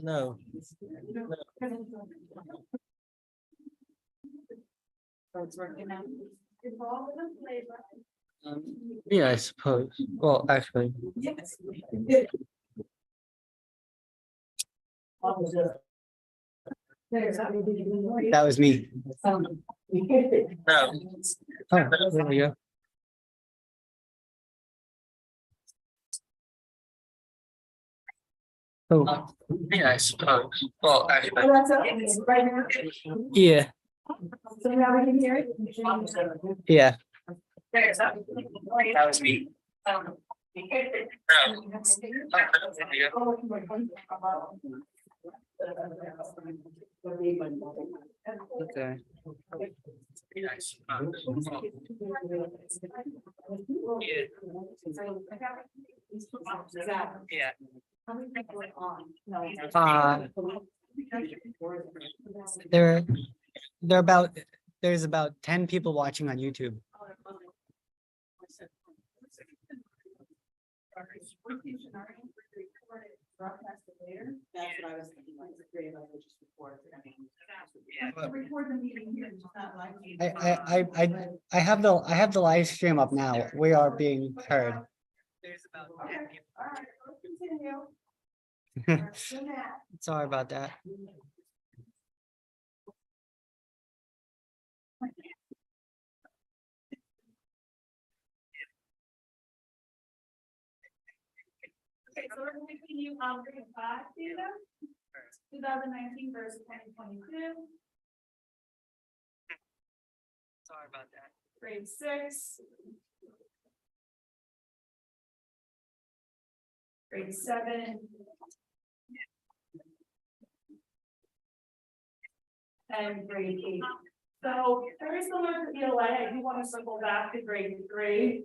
No. So it's working out. Yeah, I suppose. Well, actually, Yes. that was me. No. Oh, there we go. Oh, yeah, I suppose. Well, actually, That's it, right here. yeah, So now we can hear it. yeah. That was me. Okay. Yeah. There, there about there's about 10 people watching on YouTube. That's what I was thinking, like, the creative, I would just record. Record the meeting here, just not live. I have the live stream up now. We are being heard. There's about. All right, let's continue. Sorry about that. Okay, so we're going to continue on grade 5 data, 2019 versus 2022, Sorry about that. grade 6. Grade 7. And grade 8. So very similar to ELA, I do want to circle back to grade 3.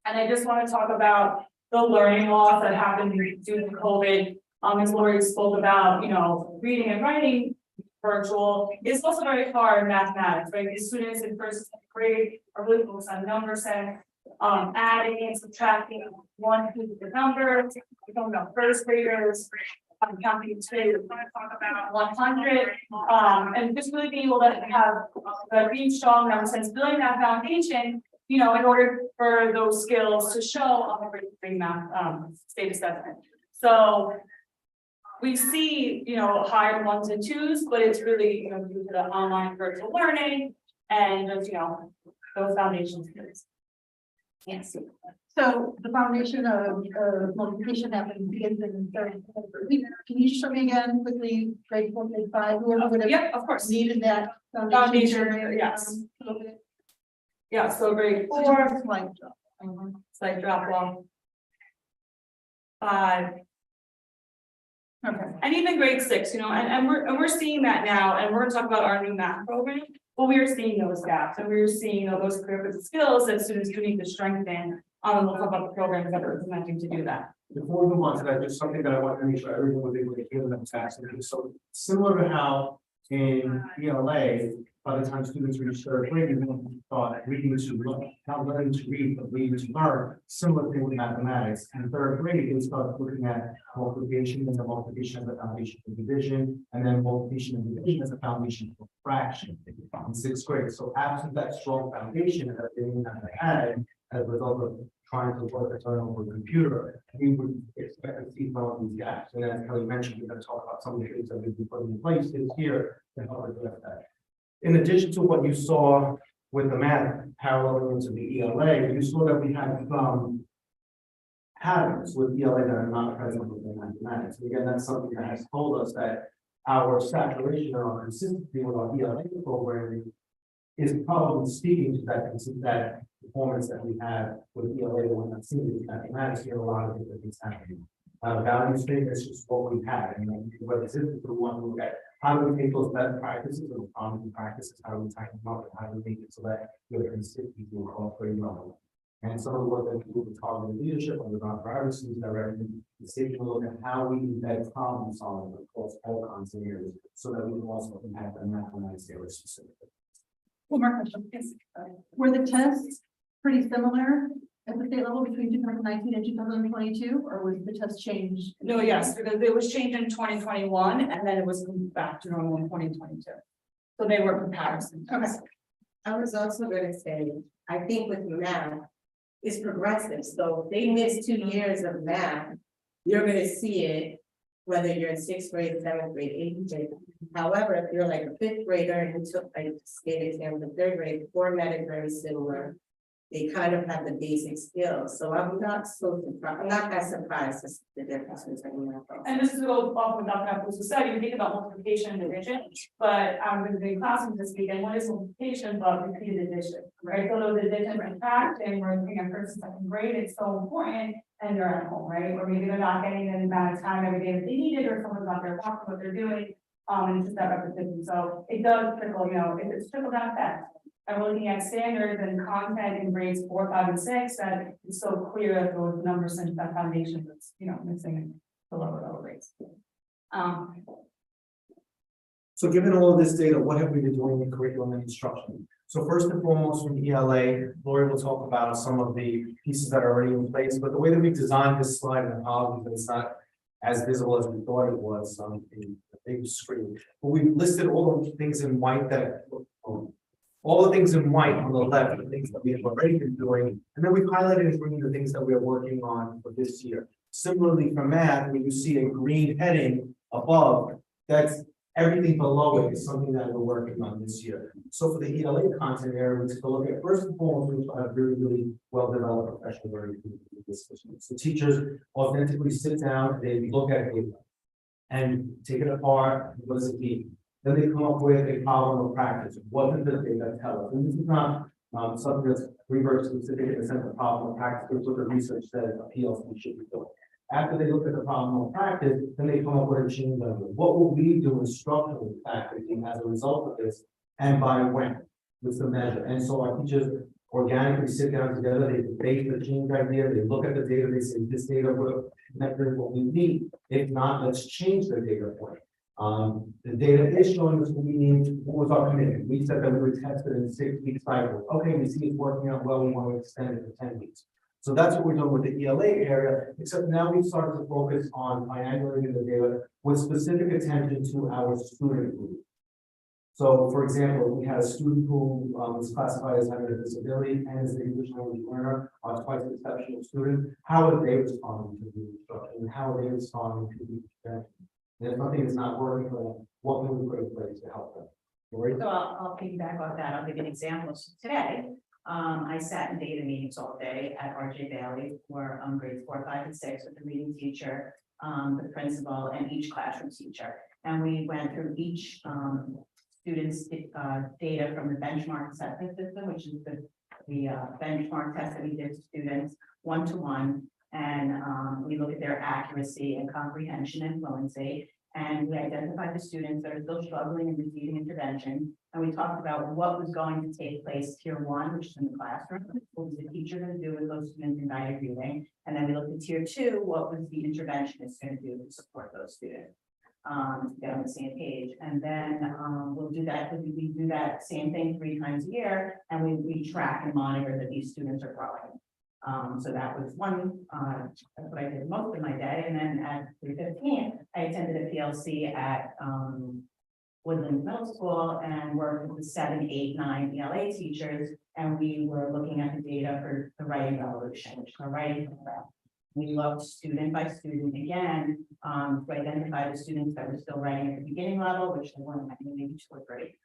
And I just want to talk about the learning loss that happened due to COVID. As Lori spoke about, reading and writing virtual. It's also very hard in mathematics, right? The students in first grade are really focused on number sense, adding and subtracting one to the number. We're talking about first graders. Counting today, we're going to talk about 100, and just really being able to have being strong number sense, building that foundation, in order for those skills to show on the grade 3 math state assessment. So we see, higher 1s and 2s, but it's really, due to the online virtual learning and just, those foundation skills. Yes. So the foundation of multiplication that begins in third. Can you show me again quickly, grade 4, grade 5, whoever would have Yeah, of course. needed that Foundation, yes. Yeah, so grade 4, slight drop off. 5. Okay, and even grade 6, and we're seeing that now, and we're gonna talk about our new math program. But we are seeing those gaps, and we're seeing those critical skills that students do need to strengthen. We'll talk about the programs that we're implementing to do that. Before we move on to that, just something that I want to make sure everyone was able to hear them task. So similar to how in ELA, by the time students reach third grade, you thought reading to learn, not learning to read, but reading to learn. Similar thing with mathematics. In third grade, they start looking at multiplication and the multiplication as a foundation for division, and then multiplication and division as a foundation for fraction in sixth grade. So absent that strong foundation that they had as a result of trying to work a turn over a computer, we would expect to see some of these gaps. And as Kelly mentioned, we're going to talk about some of the things that we've been putting in place this year to help address that. In addition to what you saw with the math paralleling into the ELA, you saw that we had some patterns with ELA that are not present with the mathematics. And again, that's something that has told us that our saturation or our consistency with our ELA programming is probably speaking to that performance that we have with ELA when not seeing with mathematics. Here, a lot of different things happening. Value statement is just what we have, and then what is it? We want to look at how do we take those best practices or common practices, how do we tighten them up, and how do we make it so that we're consistent with all three levels. And some of the work that we do with targeted leadership and with our privacy directly is taking a look at how we embed problem solving across all kinds of areas so that we can also impact the mathematics areas specifically. One more question. Were the tests pretty similar at the state level between 2019 and 2022, or was the test changed? No, yes, because it was changed in 2021 and then it was back to normal in 2022. So they were comparisons. Okay. I was also gonna say, I think with math, it's progressive, so if they miss 2 years of math, you're gonna see it. Whether you're in 6th grade, 7th grade, 8th grade. However, if you're like a 5th grader and you took like state exam in the 3rd grade, format is very similar. They kind of have the basic skills, so I'm not I'm not that surprised as the differences in math. And this is go off of Dr. Apple's study, you think about multiplication and division, but I'm going to be classroom this week, and what is multiplication but repeated addition, right? So those addition and fact, and we're looking at first and second grade, it's so important, and they're at home, right? Or maybe they're not getting the amount of time every day that they needed, or someone's not there watching what they're doing, and it's just that repetition, so it does trickle, you know, it's trickle down effect. And we're looking at standards and content in grades 4, 5, and 6, that it's so clear that those numbers and that foundation that's, you know, missing in the lower grades. So given all of this data, what have we been doing in curriculum and instruction? So first and foremost, from ELA, Lori will talk about some of the pieces that are already in place, but the way that we designed this slide, and apologies that it's not as visible as we thought it was on the big screen. But we've listed all the things in white that, all the things in white on the left, the things that we have already been doing, and then we've highlighted in green the things that we are working on for this year. Similarly for math, when you see a green heading above, that's everything below it is something that we're working on this year. So for the ELA content area, we took a look at first and foremost, we have really well-developed professional learning systems. So teachers authentically sit down, they look at data and take it apart. What does it mean? Then they come up with a problem of practice. What does the data tell us? And this is not something that's Greenburgh specific in the sense of problem of practice, but what the research says a PLC should be doing. After they look at the problem of practice, then they come up with a change level. What will we do instructionally faculty as a result of this, and by when? What's the measure? And so our teachers organically sit down together, they debate the change idea, they look at the data, they say this data will measure what we need. If not, let's change the data point. The data is showing us what we need. What was our commitment? We said that we would test it in 6-week cycles. Okay, we see it's working out well, we want to extend it to 10 weeks. So that's what we're doing with the ELA area, except now we've started to focus on triangulating the data with specific attention to our student group. So, for example, we had a student who was classified as having a disability and is an English language learner, twice exceptional student. How are they responding to the instruction? How are they responding to the intervention? And if something is not working for them, what can we put in place to help them? Lori? So I'll piggyback off that. I'll give you an example. So today, I sat in data meetings all day at RJ Bailey for grades 4, 5, and 6 with the reading teacher, the principal, and each classroom teacher. And we went through each student's data from the benchmark assessment system, which is the benchmark test that we did to students one-to-one. And we look at their accuracy and comprehension and fluency. And we identified the students that are still struggling in receiving intervention. And we talked about what was going to take place tier 1, which is in the classroom. What was the teacher going to do with those students in guided reading? And then we looked at tier 2, what was the interventionist going to do to support those students? To get on the same page. And then we'll do that, we do that same thing 3 times a year, and we track and monitor that these students are growing. So that was one, that's what I did most of my day. And then at 3:15, I attended a PLC at Woodland Middle School and worked with the 7, 8, 9 ELA teachers. And we were looking at the data for the writing revolution, which is the writing program. We looked student by student again to identify the students that were still writing at the beginning level, which they weren't maybe 2 or 3.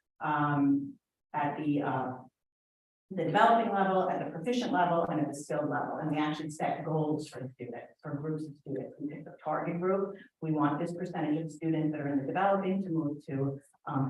At the developing level, at the proficient level, and at the skilled level. And we actually set goals for the students, for groups of students. We picked a target group. We want this percentage of students that are in the developing to move to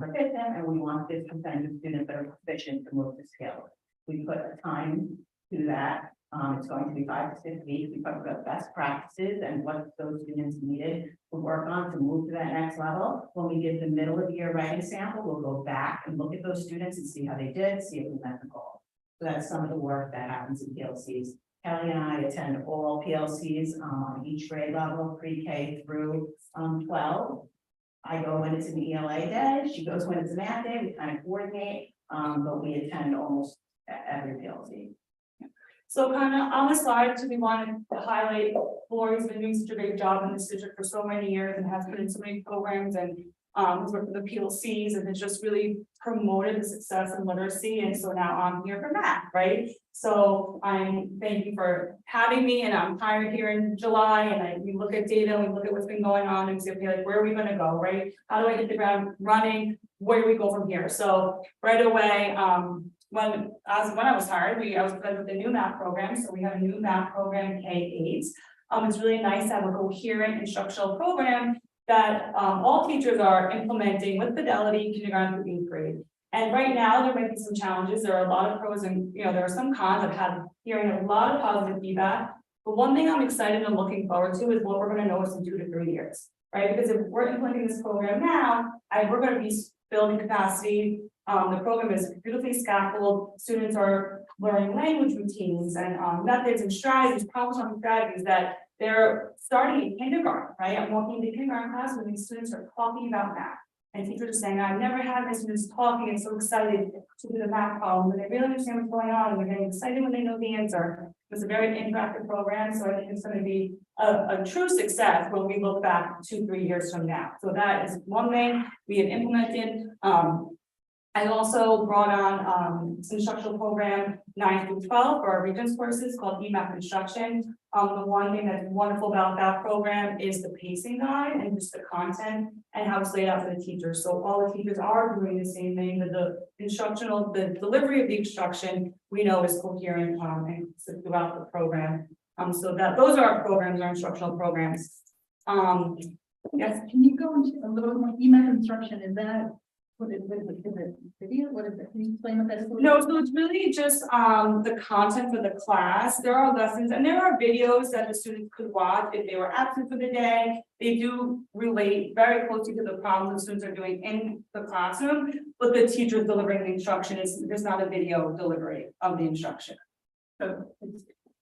proficient, and we want this percentage of students that are proficient to move to skilled. We put a time to that. It's going to be 5 to 6 weeks. We talked about best practices and what those students needed to work on to move to that next level. When we give the middle of the year writing sample, we'll go back and look at those students and see how they did, see if we met the goal. So that's some of the work that happens in PLCs. Kelly and I attend all PLCs on each grade level, pre-K through 12. I go when it's an ELA day, she goes when it's a math day, we kind of coordinate, but we attend almost every PLC. So kind of on the slide, we wanted to highlight Lori's been doing such a great job in this district for so many years and has been in so many programs and has worked with the PLCs and has just really promoted the success in literacy. And so now I'm here for math, right? So thank you for having me, and I'm hired here in July, and we look at data, we look at what's been going on and say, okay, like, where are we gonna go, right? How do I hit the ground running? Where do we go from here? So right away, when I was hired, I was presented with a new math program, so we have a new math program, K-8. It's really nice to have a coherent instructional program that all teachers are implementing with fidelity, kindergarten through 8th grade. And right now, there might be some challenges. There are a lot of pros and, there are some cons. I've had hearing a lot of positive feedback. But one thing I'm excited and looking forward to is what we're going to know in 2 to 3 years, right? Because if we're implementing this program now, we're going to be building capacity. The program is beautifully scaffolded. Students are learning language routines and methods and strategies, problem-solving strategies that they're starting in kindergarten, right? I'm walking into kindergarten class when these students are talking about math. And teachers are saying, I've never had my students talking and so excited to do the math problem, and they really understand what's going on, and they're getting excited when they know the answer. It's a very interactive program, so I think it's going to be a true success when we look back 2 to 3 years from now. So that is one thing we have implemented. I also brought on some instructional program 9 through 12 for our Regents courses called EMAP Instruction. The one thing that's wonderful about that program is the pacing guide and just the content and how it's laid out for the teachers. So all the teachers are doing the same thing, but the delivery of the instruction we know is coherent and throughout the program. So those are our programs, our instructional programs. Yes. Can you go into a little more EMAC instruction? Is that what is it video? What is it? Can you explain what that is? No, so it's really just the content for the class. There are lessons and there are videos that the students could watch if they were absent for the day. They do relate very closely to the problems the students are doing in the classroom, but the teacher delivering the instruction there's not a video delivery of the instruction. So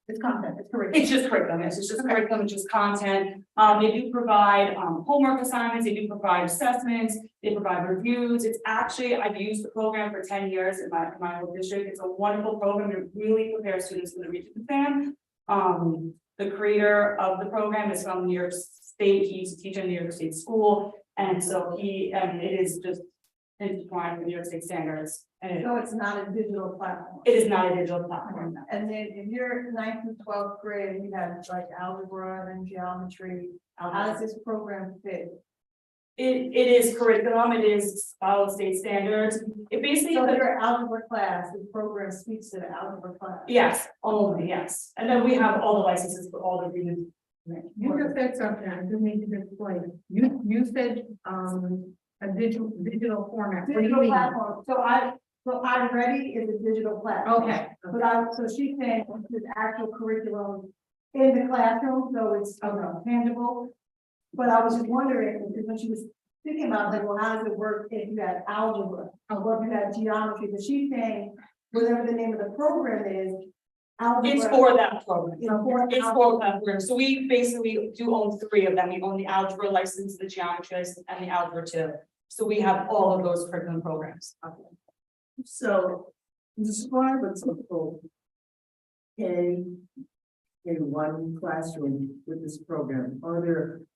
it's content, it's curriculum. It's just curriculum, yes, it's just curriculum, it's just content. They do provide homework assignments, they do provide assessments, they provide reviews. It's actually, I've used the program for 10 years in my whole district. It's a wonderful program to really prepare students for the Regents exam. The creator of the program is from New York State. He used to teach in New York State school, and so it is just in compliance with New York State standards. And So it's not a digital platform. it is not a digital platform. No. And then in your 9th through 12th grade, you have like algebra and geometry. How does this program fit? It is curriculum, it is follow state standards. It basically, So your algebra class, the program speaks to the algebra class. yes, only, yes. And then we have all the licenses for all the reasons. You just said something, I just need to explain. You said, a digital format. What do you Digital mean? platform. So I'm ready is a digital platform. Okay. So she's saying this actual curriculum in the classroom, so it's tangible. But I was just wondering, because when she was thinking about like, well, how does it work if you have algebra or if you have geometry? But she's saying, whatever the name of the program is, algebra. It's for that program. You know, for It's for that program. So we basically do own 3 of them. We own the algebra license, the geometry license, and the algebra 2. So we have all of those curriculum programs. So describe a typical in one classroom with this program.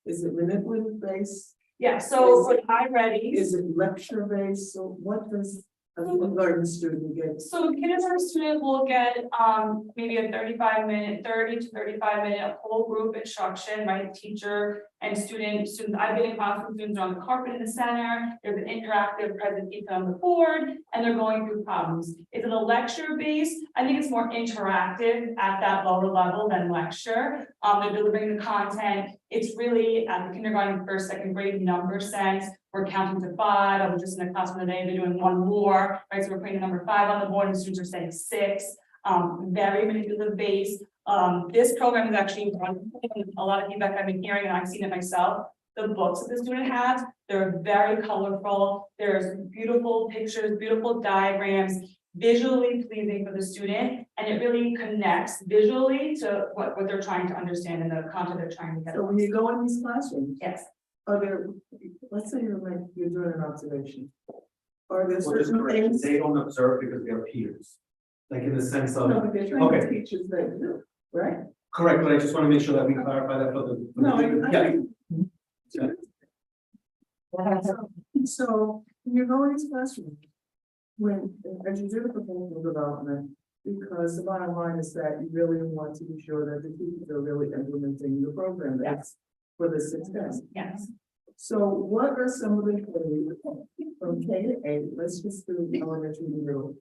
Is it manipulative based? Yeah, so for iReady, Is it lecture based? So what does a kindergarten student get? so kindergarten student will get maybe a 30 to 35 minute whole group instruction, right? Teacher and students. I've been in class with students on the carpet in the center. There's an interactive presentation on the board, and they're going through problems. Is it a lecture based? I think it's more interactive at that lower level than lecture. They're delivering the content. It's really at the kindergarten, 1st, 2nd grade number sense. We're counting to 5. I was just in a classroom today, they're doing 1 more, right? So we're putting the number 5 on the board and students are saying 6. Very manipulative based. This program is actually a lot of feedback I've been hearing, and I've seen it myself. The books that the student has, they're very colorful. There's beautiful pictures, beautiful diagrams, visually pleasing for the student, and it really connects visually to what they're trying to understand and the content they're trying to get. So when you go in these classrooms, Yes. are there, let's say you're doing an observation. Are there Well, just certain correction, things? they don't observe because they're peers. Like in the sense of, No, but they're trying to okay, teach us that do, right? correct, but I just want to make sure that we clarify that for the. No, Yeah. So, when you go in these classrooms, when, as you do the proposal development, because the bottom line is that you really want to be sure that the teachers are really implementing the program that's for the success. Yes. So what are some of the things from K to 8, let's just do elementary and middle,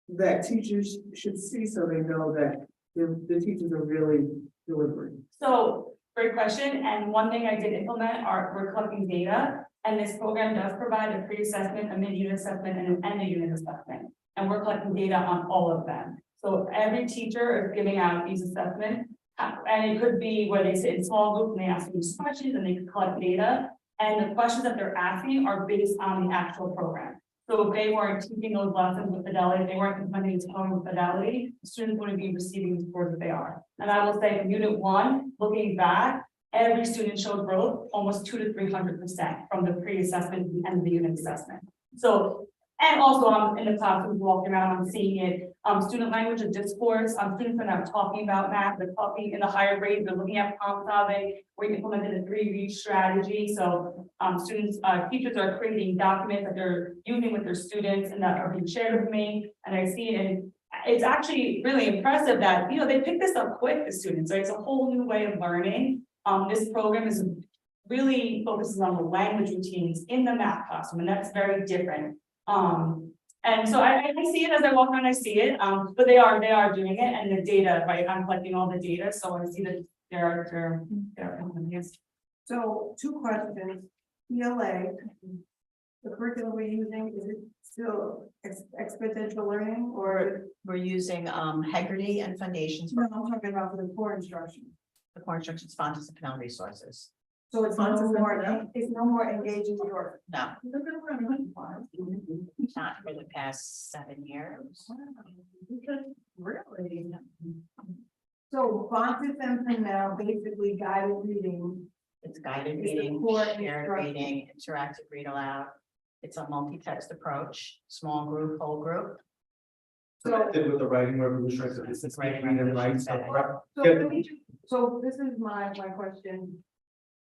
that teachers should see so they know that the teachers are really delivering? So, great question, and one thing I did implement we're collecting data, and this program does provide a pre-assessment, a mid-unit assessment, and an end-of-unit assessment. And we're collecting data on all of them. So every teacher is giving out these assessments, and it could be where they sit in small groups and they ask these questions and they can collect data. And the questions that they're asking are based on the actual program. So if they weren't teaching those lessons with fidelity, if they weren't implementing this program with fidelity, students wouldn't be receiving the scores that they are. And I will say in unit 1, looking back, every student showed growth almost 200 to 300% from the pre-assessment and the unit assessment. So, and also I'm in the classroom walking around, I'm seeing it, student language and discourse, students are not talking about math, they're talking in the higher grades, they're looking at problem solving, we implemented a 3-read strategy, so teachers are creating documents that they're using with their students and that are being shared with me, and I see it, and it's actually really impressive that, they pick this up quick, the students, right? It's a whole new way of learning. This program is really focuses on the language routines in the math classroom, and that's very different. And so I see it as I walk around, I see it, but they are doing it, and the data, right? I'm collecting all the data, so I see that they're So 2 questions. ELA, the curriculum we're using, is it still exponential learning or? We're using Heggerty and Foundations No, for I'm talking about for the core instruction. the core instruction sponsors and Canal resources. So it's no more engaging your. No, not for the past 7 years. Really? So Fontes and now basically guided reading. It's guided It's the reading, core shared instruction. reading, interactive read aloud. It's a multi-text approach, small group, whole group. So, Did with the writing revolution, right? So this is Writing reading and writing, revolution. so prep. so Yeah. let me so this is my question.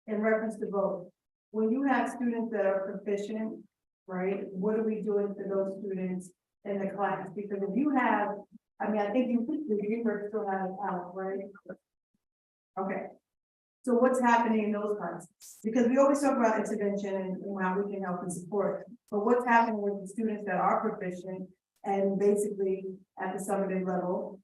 In reference to both, when you have students that are proficient, right, what are we doing for those students in the class? Because if you have, I mean, I think the Greenburgh still has out, right? Okay. So what's happening in those classes? Because we always talk about intervention and how we can help and support, but what's happening with the students that are proficient and basically at the summative level?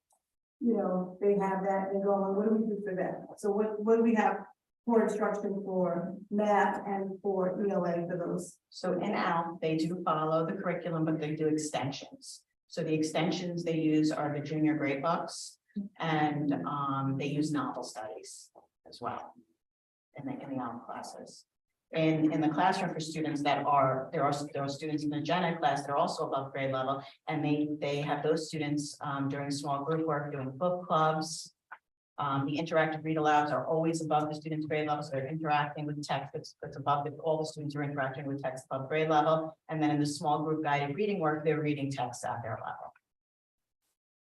They have that, and going, what do we do for that? So what do we have for instruction for math and for ELA for those? So in ALP, they do follow the curriculum, but they do extensions. So the extensions they use are the junior grade books, and they use novel studies as well in the ALP classes. In the classroom for students there are students in the gen ed class that are also above grade level, and they have those students during small group work, doing book clubs. The interactive read alouds are always above the students' grade level, so they're interacting with text that's above all the students are interacting with text above grade level. And then in the small group guided reading work, they're reading text at their level.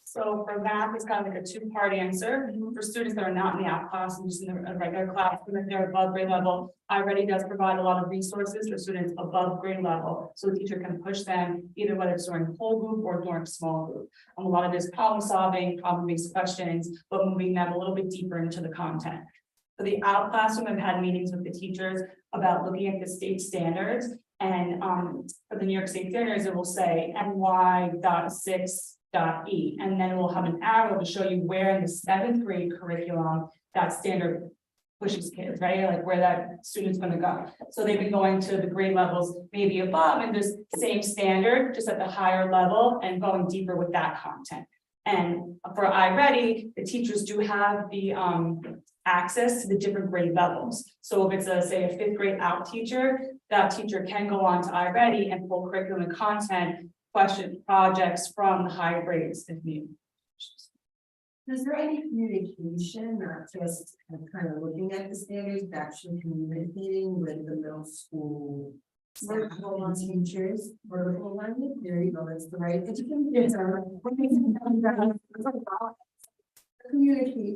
So for math, it's kind of like a 2-part answer. For students that are not in the app class and just in the regular class, and they're above grade level, iReady does provide a lot of resources for students above grade level. So the teacher can push them either whether it's during whole group or during small group. A lot of it is problem solving, problem-based questions, but moving them a little bit deeper into the content. For the out classroom, I've had meetings with the teachers about looking at the state standards, and for the New York State standards, it will say NY.6. E, and then we'll have an arrow to show you where in the 7th grade curriculum that standard pushes kids, right? Like where that student's going to go. So they've been going to the grade levels maybe above and just same standard, just at the higher level and going deeper with that content. And for iReady, the teachers do have the access to the different grade levels. So if it's say a 5th grade out teacher, that teacher can go on to iReady and pull curriculum and content question projects from the higher grades if needed. Is there any communication, not just kind of looking at the standards, but actually communicating with the middle school Vertical on teachers, vertical alignment, there you go, that's the right. Communication,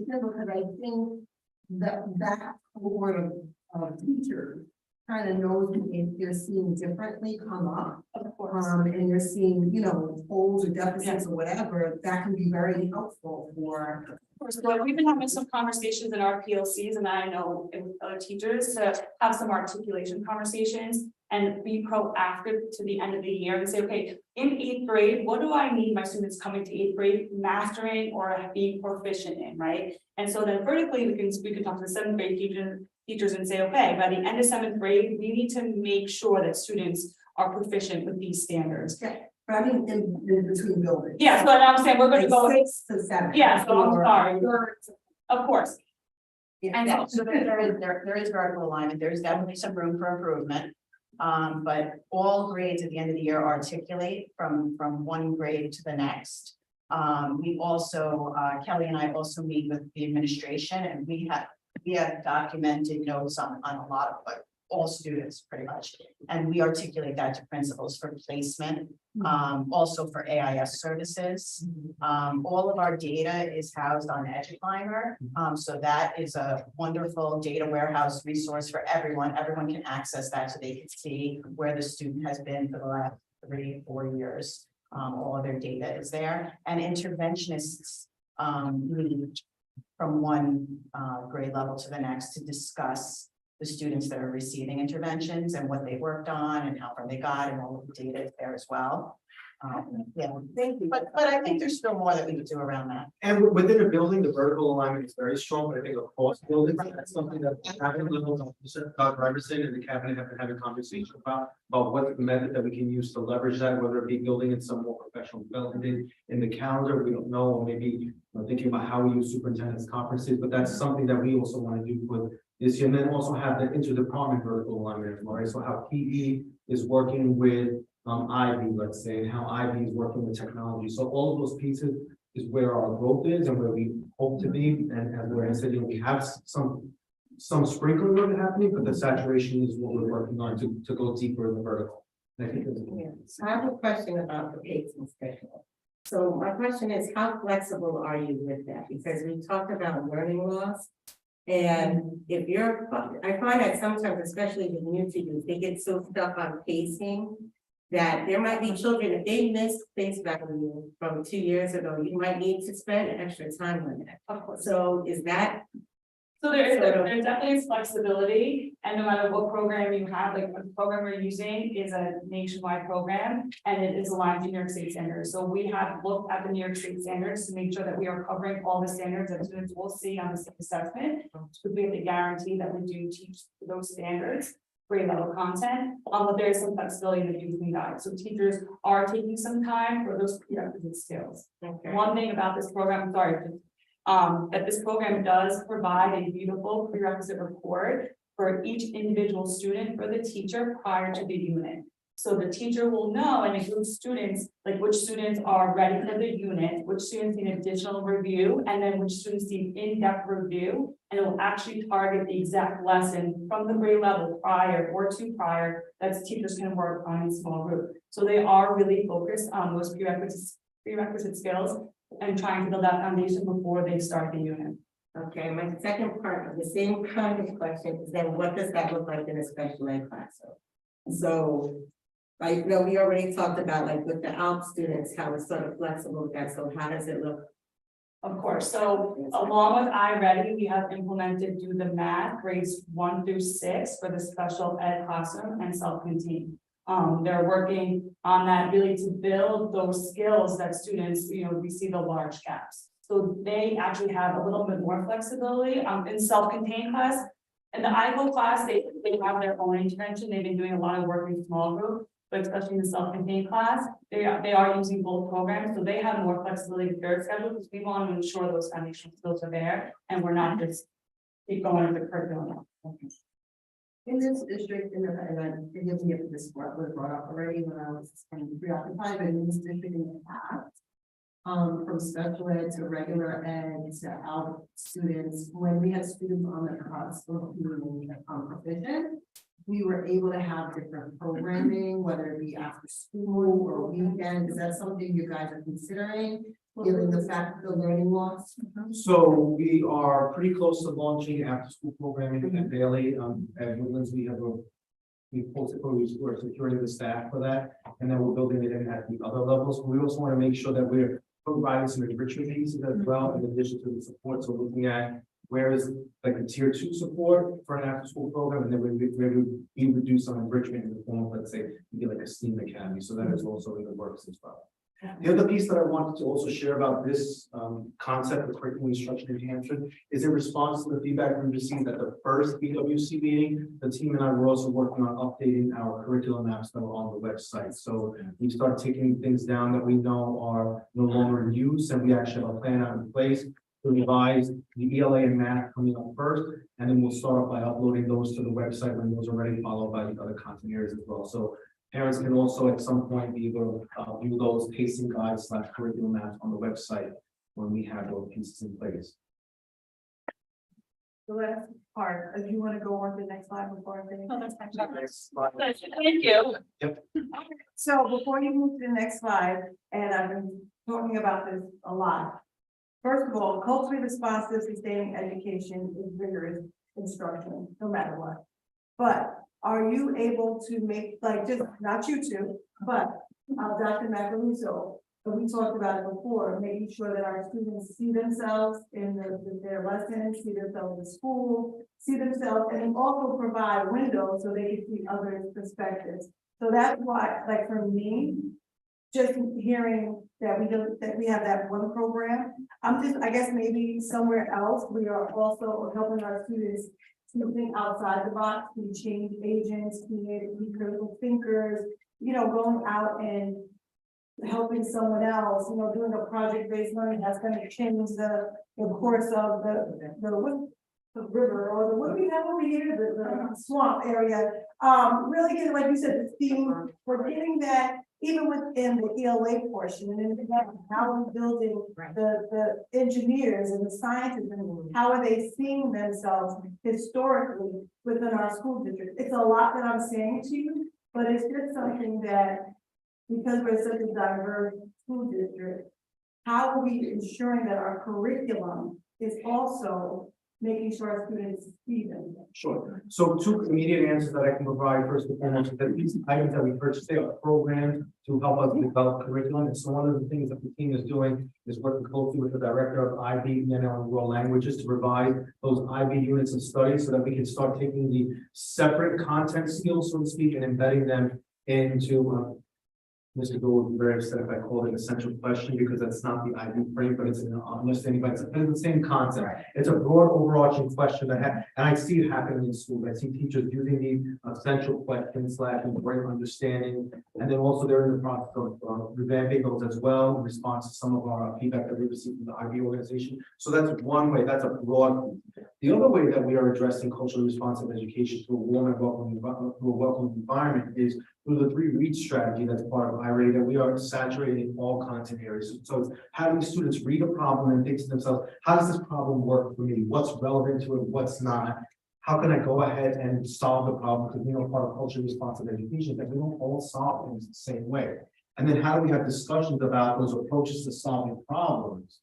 because I think that cohort of teachers kind of knows if you're seeing differently come up. Of course. And you're seeing, you know, holes or deficits or whatever, that can be very helpful for. Of course, well, we've been having some conversations in our PLCs, and I know with other teachers to have some articulation conversations and be proactive to the end of the year and say, okay, in 8th grade, what do I need my students coming to 8th grade mastering or being proficient in, right? And so then vertically, we can talk to the 7th grade teachers and say, okay, by the end of 7th grade, we need to make sure that students are proficient with these standards. Okay, but I mean, in between buildings. Yeah, so I'm saying we're gonna Like go, 6 to 7. yeah, so I'm or- sorry, of course. And Yeah, so there is vertical alignment, there's definitely some room for improvement. But all grades at the end of the year articulate from one grade to the next. We also, Kelly and I also meet with the administration, and we have documented notes on a lot of, like, all students pretty much. And we articulate that to principals for placement, also for AIS services. All of our data is housed on EduClimber. So that is a wonderful data warehouse resource for everyone. Everyone can access that so they can see where the student has been for the last 3-4 years. All of their data is there, and interventionists meet from one grade level to the next to discuss the students that are receiving interventions and what they worked on and how far they got, and all of the data is there as well. Yeah, Thank you. but I think there's still more that we could do around that. And within a building, the vertical alignment is very strong, but I think across buildings, that's something that cabinet level, Dr. Iverson and the cabinet have been having a conversation about what the method that we can use to leverage that, whether it be building in some more professional development in the calendar, we don't know, or maybe thinking about how we use superintendent's conferences, but that's something that we also want to do with this year. And then also have the interdepartment vertical alignment, right? So how PE is working with IB, let's say, and how IB is working with technology. So all of those pieces is where our growth is and where we hope to be. And where I said, you know, we have some sprinkling of it happening, but the saturation is what we're working on to go deeper in the vertical. And I think that's Yes, I have a question about the pacing schedule. So my question is, how flexible are you with that? Because we talked about learning loss. And if you're, I find that sometimes, especially with new teachers, they get so stuck on pacing that there might be children, if they missed face value from 2 years ago, you might need to spend extra time on that. Of course. So is that, So there So- definitely is flexibility, and no matter what program you have, like the program we're using is a nationwide program, and it is aligned to New York State standards. So we have looked at the New York State standards to make sure that we are covering all the standards that students will see on the same assessment. So we have to guarantee that we do teach those standards, grade level content, but there is some flexibility in the using guide. So teachers are taking some time for those prerequisite skills. okay, One thing about this program, that this program does provide a beautiful prerequisite report for each individual student for the teacher prior to the unit. So the teacher will know and include students, like which students are ready for the unit, which students need additional review, and then which students need in-depth review. And it will actually target the exact lesson from the grade level prior or to prior that teachers can work on in small group. So they are really focused on those prerequisite skills and trying to build that foundation before they start the unit. okay, my second part of the same kind of question is then what does that look like in a special ed classroom? So, like, you know, we already talked about like with the ALP students, how it's sort of flexible with that, so how does it look? Of course, so along with iReady, we have implemented Do the Math grades 1 through 6 for the special ed classroom and self-contained. They're working on that really to build those skills that students, you know, we see the large gaps. So they actually have a little bit more flexibility in self-contained class. In the IGO class, they have their own intervention. They've been doing a lot of work in small group, but especially in the self-contained class, they are using both programs, so they have more flexibility with their schedule because we want to ensure those foundational skills are there and we're not just keep going with the curriculum. In this district, and forgive me if this was brought up already when I was kind of preoccupied, but in this district in the past. From special ed to regular ed to our students, when we had students on the cusp of being proficient, we were able to have different programming, whether it be after school or weekend? Is that something you guys are considering, given the fact of the learning loss? So we are pretty close to launching after school programming at Bailey, at Woodlands, we posted, we're securing the staff for that, and then we're building it in at the other levels. We also want to make sure that we're providing some enrichment pieces as well, in addition to the support. So looking at where is like a tier 2 support for an after school program, and then we would do some enrichment in the form of, let's say, maybe like a STEAM academy. So that is also in the works as well. The other piece that I wanted to also share about this concept of curriculum instruction enhancement is in response to the feedback we received at the first BWC meeting. The team and I were also working on updating our curriculum apps that are on the website. So we start taking things down that we know are no longer in use, and we actually have a plan out in place to revise the ELA and math coming up first, and then we'll start by uploading those to the website when those are ready, followed by the other content areas as well. So parents can also at some point be able to view those pacing guides / curriculum maps on the website when we have those pieces in place. The last part, if you want to go on to the next slide before I finish. Oh, that's actually- Next slide. Thank you. So before you move to the next slide, and I've been talking about this a lot. First of all, culturally responsive sustaining education is rigorous instruction, no matter what. But are you able to make, like, just, not you two, but Dr. Macaluso, and we talked about it before, making sure that our students see themselves in their lessons, see themselves in school, see themselves, and then also provide windows so they can see others' perspectives. So that's why, like, for me, just hearing that we have that one program, I guess maybe somewhere else, we are also helping our students to think outside the box, be change agents, be critical thinkers, going out and helping someone else, doing a project-based learning that's going to change the course of the river, or what do we have over here, the swamp area. Really getting, like you said, the theme, we're getting that even within the ELA portion, and then how we're building the engineers and the scientists, and how are they seeing themselves historically within our school district. It's a lot that I'm saying to you, but it's just something that, because we're such a diverse school district, how are we ensuring that our curriculum is also making sure our students see them? Sure. So two immediate answers that I can provide. First and foremost, is that these items that we purchased, they are programmed to help us develop curriculum. And so one of the things that the team is doing is working closely with the director of IB, ENL, and World Languages to provide those IB units of study so that we can start taking the separate content skills, so to speak, and embedding them into Mr. Gould would be very upset if I called it an essential question, because that's not the IB frame, but it's an understanding, but it's the same concept. It's a broad overarching question and I see it happening in schools. I see teachers using the essential questions / great understanding. And then also they're in the process of revamping those as well in response to some of our feedback that we received from the IB organization. So that's one way, that's a broad. The other way that we are addressing culturally responsive education to a warm and welcoming environment is through the 3 read strategy that's part of IRA, that we are saturating all content areas. So it's having students read a problem and think to themselves, how does this problem work for me? What's relevant to it? What's not? How can I go ahead and solve the problem? Because part of culturally responsive education is that we don't all solve things the same way. And then how do we have discussions about those approaches to solving problems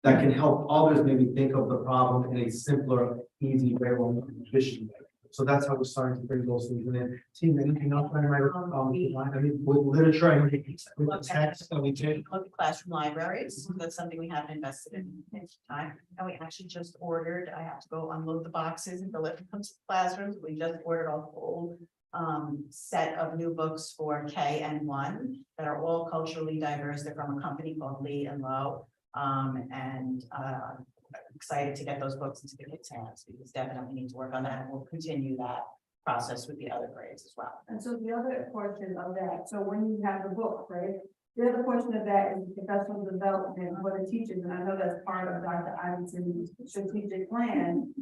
that can help others maybe think of the problem in a simpler, easy way or more efficient way? So that's how we're starting to bring those things in. Team, anything else? I mean, with literature, I mean, with the text that we did. Look at classroom libraries, that's something we haven't invested in time, and we actually just ordered, I have to go unload the boxes and deliver them to classrooms, we just ordered a whole set of new books for K and 1 that are all culturally diverse. They're from a company called Lee and Low, excited to get those books into the kids' hands, because definitely need to work on that, and we'll continue that process with the other grades as well. And so the other portion of that, so when you have the book, right? The other portion of that is professional development for the teachers, and I know that's part of Dr. Iverson's strategic plan.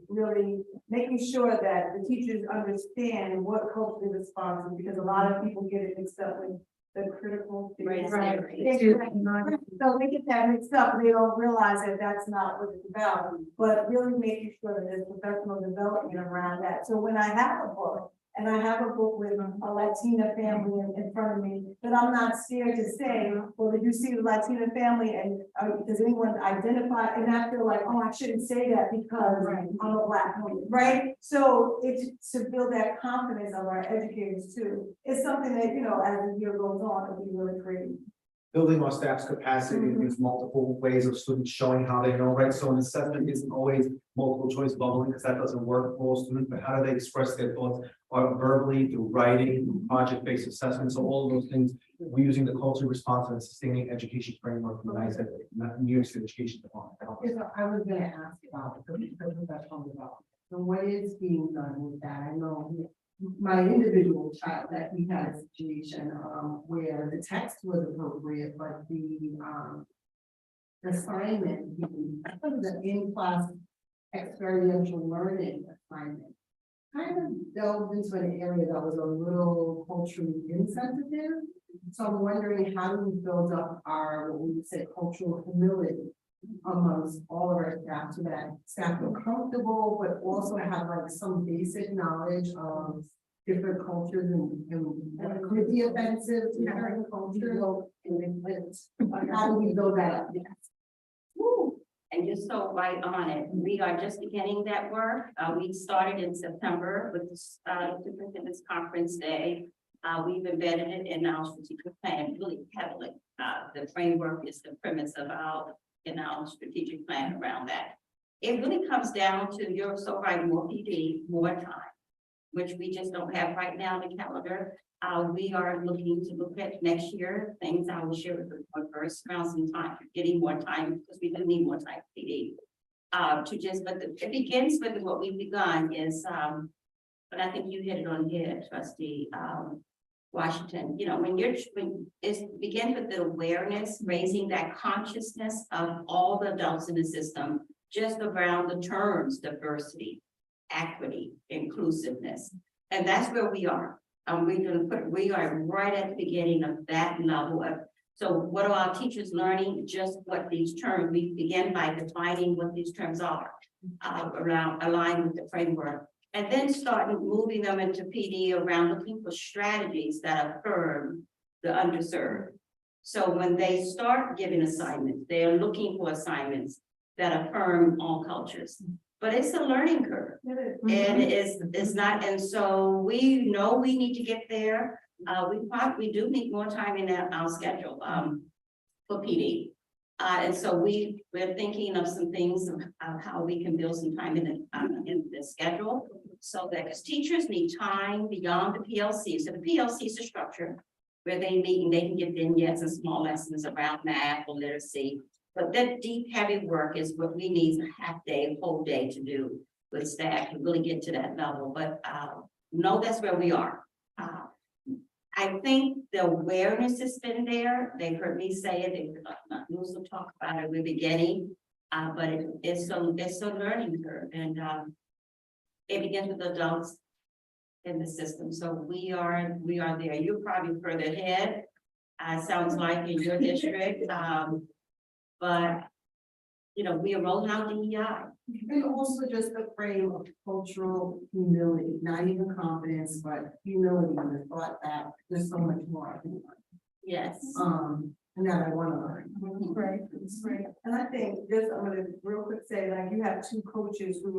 Really making sure that the teachers understand what culturally responsive, because a lot of people get it mixed up with the critical. Right, Right. right. So they get that mixed up, they don't realize that that's not what it's about, but really making sure that there's professional development around that. So when I have a book, and I have a book with a Latina family in front of me, but I'm not scared to say, well, did you see the Latina family and does anyone identify? And I feel like, oh, I shouldn't say that because I'm a Black woman, right? So it's to build that confidence of our educators too. It's something that, you know, as the year goes on, it'll be really great. Building our staff's capacity to use multiple ways of students showing how they know, right? So an assessment isn't always multiple choice bubbling, because that doesn't work for all students, but how do they express their thoughts verbally, through writing, through project-based assessment? So all of those things, we're using the culturally responsive and sustaining education framework from the New York State Education Department. to help us. I was gonna ask about the professional development. So what is being done with that? I know my individual child that we had a situation, where the text was appropriate, but the assignment, the in-class experiential learning assignment kind of delved into an area that was a little culturally insensitive. So I'm wondering, how do we build up our, what we would say, cultural humility amongst all of our staff, so that staff feel comfortable, but also have like some basic knowledge of different cultures and what could be offensive to certain cultures. How do we build that up? Woo. And you're so right on it. We are just beginning that work. We started in September with this superintendent's conference day. We've embedded it in our strategic plan really heavily. The framework is the premise of our strategic plan around that. It really comes down to, you're so right, more PD, more time, which we just don't have right now in the calendar. We are looking to look at next year, things I will share with the board first, around some time, getting more time, because we do need more time for PD. It begins with what we've begun is, but I think you hit it on here, Trustee Washington. You know, when it begins with the awareness, raising that consciousness of all the adults in the system, just around the terms diversity, equity, inclusiveness, and that's where we are. We are right at the beginning of that level of. So what are our teachers learning? Just what these terms. We begin by defining what these terms are, aligned with the framework. And then starting moving them into PD around looking for strategies that affirm the underserved. So when they start giving assignments, they're looking for assignments that affirm all cultures. But it's a learning curve. And it's not, and so we know we need to get there. We do need more time in our schedule for PD. And so we're thinking of some things of how we can build some time in the schedule, so that because teachers need time beyond the PLC. So the PLC is a structure where they meet and they can get vignettes and small lessons around math or literacy. But that deep, heavy work is what we need a half day, whole day to do with staff to really get to that level. But no, that's where we are. I think the awareness has been there. They've heard me say it. They've not lose to talk about it. We're beginning, but it's a learning curve, and it begins with adults in the system. So we are there. You're probably further ahead. Sounds like in your district, but you know, we are rolling out DEI. And also just the frame of cultural humility, not even confidence, but humility, and the thought that there's so much more I can learn. Yes. And that I want to learn. Right, right. And I think just, I'm gonna real quick say, like, you have two coaches who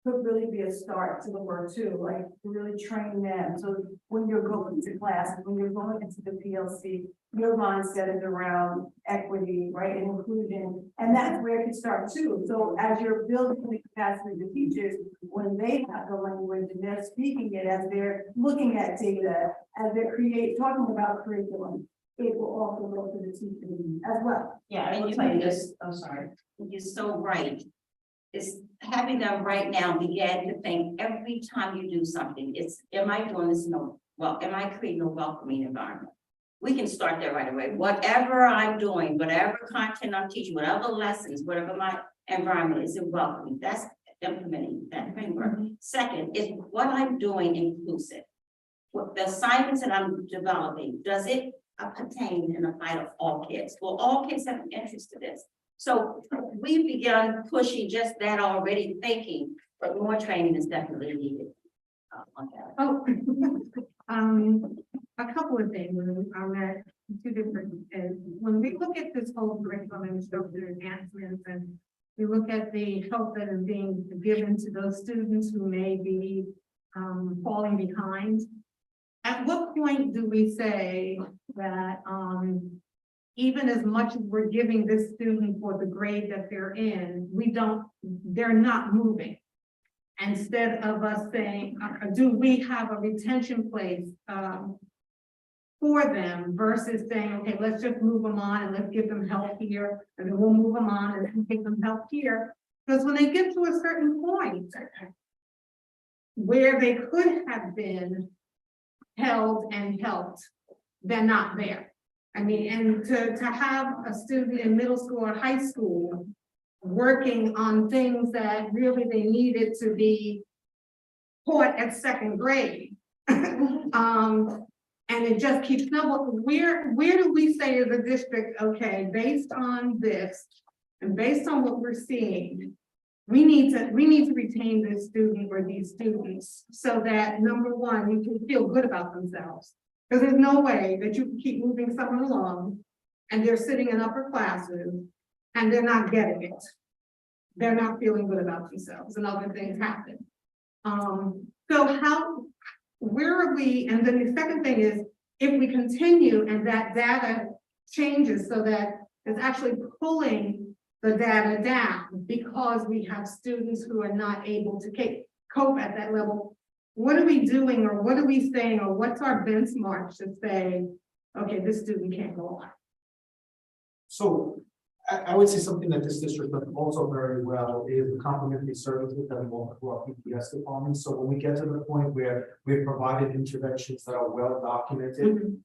could really be a start to the work too, like to really train them. So when you're going to class, when you're going into the PLC, your mindset is around equity, right, and inclusion, and that's where it can start too. So as you're building the capacity of the teachers, when they have the language and they're speaking it, as they're looking at data, as they're talking about curriculum, it will also go to the teachers as well. Yeah, I And mean, you just, I'm sorry. you're so right. It's having them right now begin to think every time you do something, am I doing this? No, well, am I creating a welcoming environment? We can start there right away. Whatever I'm doing, whatever content I'm teaching, whatever lessons, whatever my environment is, it welcoming. That's implementing that framework. Second is what I'm doing inclusive. what the assignments that I'm developing, does it pertain and apply to all kids? Well, all kids have an interest in this. So we began pushing just that already, thinking, but more training is definitely needed. On that. Oh, a couple of things, I'm at two different, when we look at this whole curriculum and structure enhancements, and we look at the help that is being given to those students who may be falling behind. At what point do we say that, even as much as we're giving this student for the grade that they're in, they're not moving? Instead of us saying, do we have a retention place for them versus saying, okay, let's just move them on and let's give them help here, and then we'll move them on and then give them help here. Because when they get to a certain point where they could have been held and helped, they're not there. I mean, and to have a student in middle school or high school working on things that really they needed to be taught at second grade. And it just keeps snowballing. Where do we say as a district, okay, based on this and based on what we're seeing, we need to retain this student or these students so that, number one, you can feel good about themselves. Because there's no way that you can keep moving someone along and they're sitting in upper classes and they're not getting it. They're not feeling good about themselves and other things happen. So where are we? And then the second thing is, if we continue and that data changes so that it's actually pulling the data down because we have students who are not able to cope at that level, what are we doing or what are we saying or what's our benchmark to say, okay, this student can't go on? So I would say something that this district does also very well is the complementary services that we offer to our PPS department. So when we get to the point where we've provided interventions that are well documented,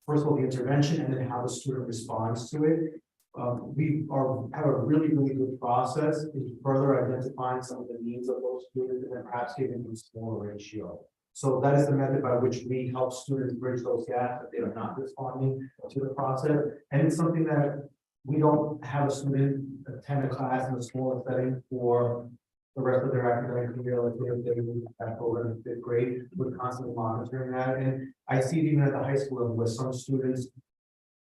first of all, the intervention and then how the student responds to it. We have a really good process in further identifying some of the needs of those students and then perhaps giving them a smaller ratio. So that is the method by which we help students bridge those gaps if they are not responding to the process. And it's something that we don't have a student attend a class in a smaller setting for the rest of their academic career, like they move that program in fifth grade. We're constantly monitoring that. And I see it even at the high school level where some students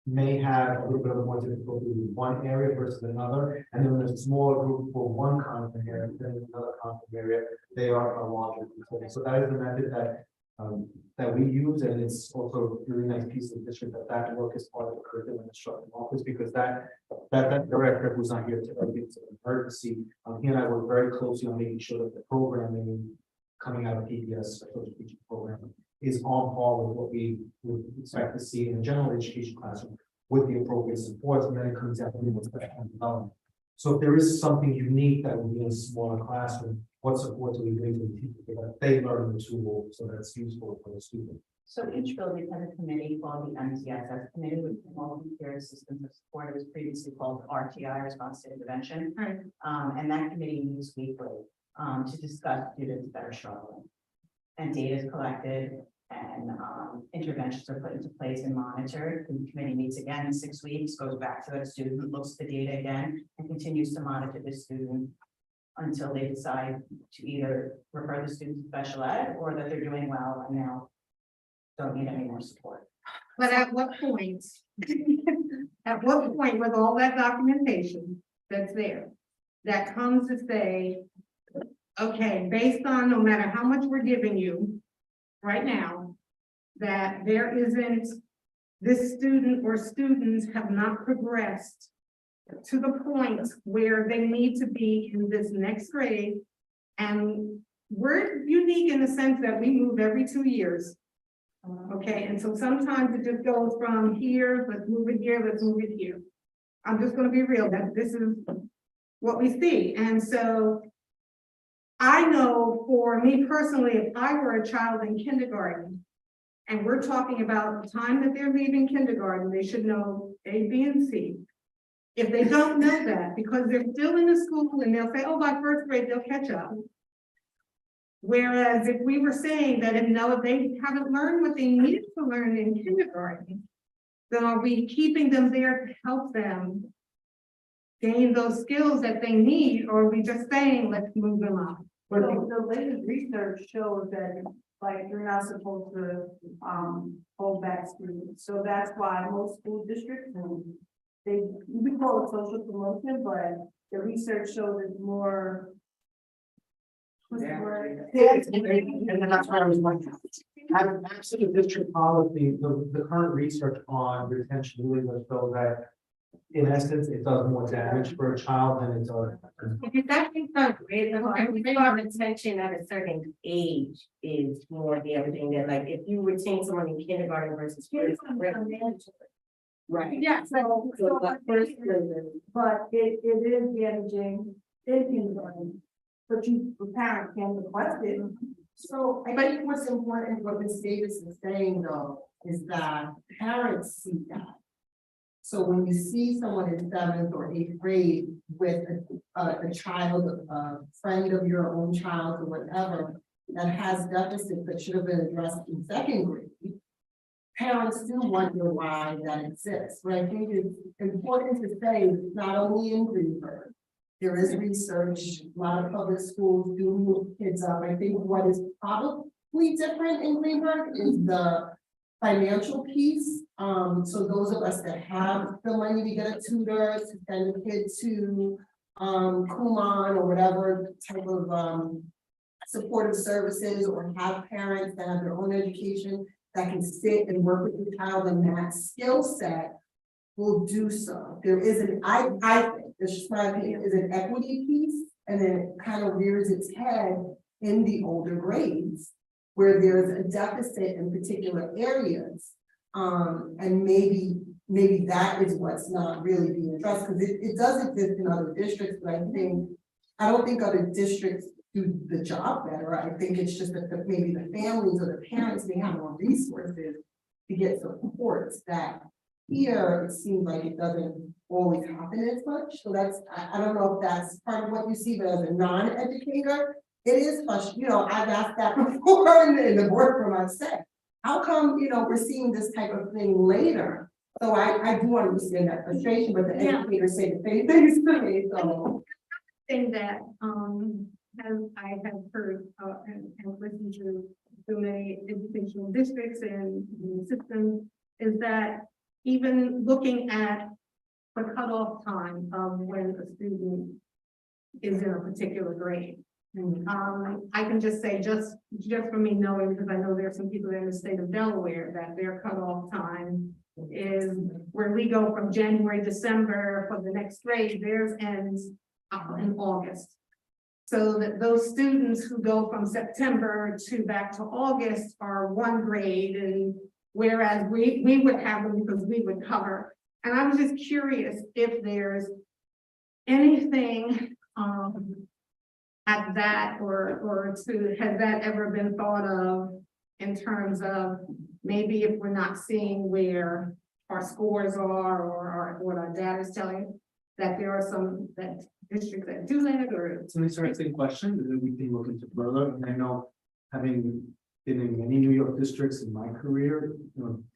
may have a little bit of more difficulty with one area versus another. And then there's a smaller group for one content area, and then another content area, they are a larger group. So that is the method that we use, and it's also a really nice piece of addition that work is part of the curriculum instruction office, because that director who's not here today, it's an emergency. He and I work very closely on making sure that the programming coming out of PBS special education program is on par with what we would expect to see in a general education classroom with the appropriate supports, and then it comes out with professional development. So if there is something unique that would be in a smaller classroom, what support do we bring to the teacher so that they learn the tool so that it's useful for the student? So each building has a committee called the MTSS Committee, which is Multi-Tiered Systems of Support. It was previously called RTI, Response to Intervention. Right. And that committee meets weekly to discuss students that are struggling. And data is collected and interventions are put into place and monitored. The committee meets again in 6 weeks, goes back to that student, looks at the data again, and continues to monitor the student until they decide to either refer the student to special ed or that they're doing well and now don't need any more support. But at what point, with all that documentation that's there, that comes to say, okay, based on no matter how much we're giving you right now, that there isn't, this student or students have not progressed to the point where they need to be in this next grade. And we're unique in the sense that we move every 2 years. Okay, and so sometimes it just goes from here, let's move it here, let's move it here. I'm just gonna be real, that this is what we see. And so I know for me personally, if I were a child in kindergarten, and we're talking about the time that they're leaving kindergarten, they should know A, B, and C. If they don't know that, because they're still in the school and they'll say, oh, by first grade, they'll catch up. Whereas if we were saying that if they haven't learned what they needed to learn in kindergarten, then are we keeping them there to help them gain those skills that they need, or are we just saying, let's move them up? But So the latest research shows that, like, you're not supposed to, hold back students. So that's why most school districts, and we call it social promotion, but the research shows it's more. What's the word? And that's what I was wondering. As the district policy, the current research on retention really does show that in essence, it does more damage for a child than it does. It's actually not great, retention at a certain age is more damaging than like if you retain someone in kindergarten versus first grade. Right. Yeah, so First grade. but it is damaging in kindergarten, but the parent can request it. So I think what's important, what Ms. Davis is saying though, is that parents see that. So when you see someone in 7th or 8th grade with a child, a friend of your own child or whatever, that has deficits that should have been addressed in 2nd grade, parents do wonder why that exists. But I think it's important to say it's not only in Greenburgh. There is research, a lot of public schools do move kids up. I think what is probably different in Greenburgh is the financial piece. So those of us that have the money to get a tutor, to send a kid to Kumon or whatever type of supportive services, or have parents that have their own education that can sit and work with the child in that skill set, will do so. There is I think, this is my opinion, is an equity piece, and then it kind of rears its head in the older grades, where there's a deficit in particular areas. And maybe that is what's not really being addressed, because it does exist in other districts, but I don't think other districts do the job better. I think it's just that maybe the families or the parents may have more resources to get supports that here it seems like it doesn't always happen as much. So I don't know if that's part of what you see, but as a non-educator, it is frustrating. I've asked that before in the boardroom. I've said, how come, we're seeing this type of thing later? So I do understand that frustration, but the educators say the same things to me, so. Thing that, I have heard, and listened to so many educational districts and systems, is that even looking at the cutoff time of when a student is in a particular grade. I can just say, just for me knowing, because I know there are some people in the state of Delaware that their cutoff time is where we go from January, December for the next grade, theirs ends in August. So that those students who go from September to back to August are one grade, and whereas we would have them because we would cover. And I was just curious if there's anything at that or has that ever been thought of in terms of maybe if we're not seeing where our scores are or what our data is telling, that there are some districts that do that, or It's an interesting question that we can look into further. And I know, having been in many New York districts in my career,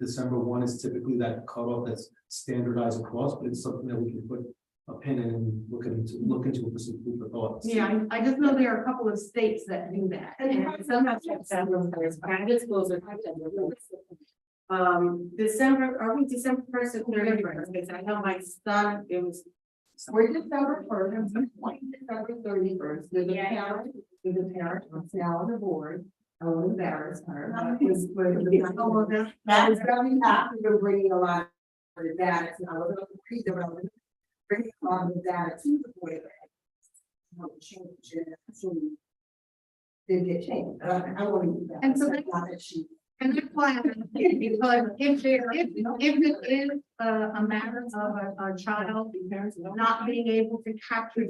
December 1 is typically that cutoff that's standardized across, but it's something that we can put a pin in and look into for some food for thought. yeah, I just know there are a couple of states that do that. And some have September first, private schools are December, are we December 1st or 31st? Because I know my son, We're December 1st, December 31st, there's a parent, that's now on the board. I won't embarrass her. That is gonna be after you're bringing a lot of the data. So I wasn't agree that I was bringing a lot of the data to the board. Change it, actually did get changed. I want to do that. And so That's not that she. And that's why I'm asking, because if it is a matter of a child not being able to capture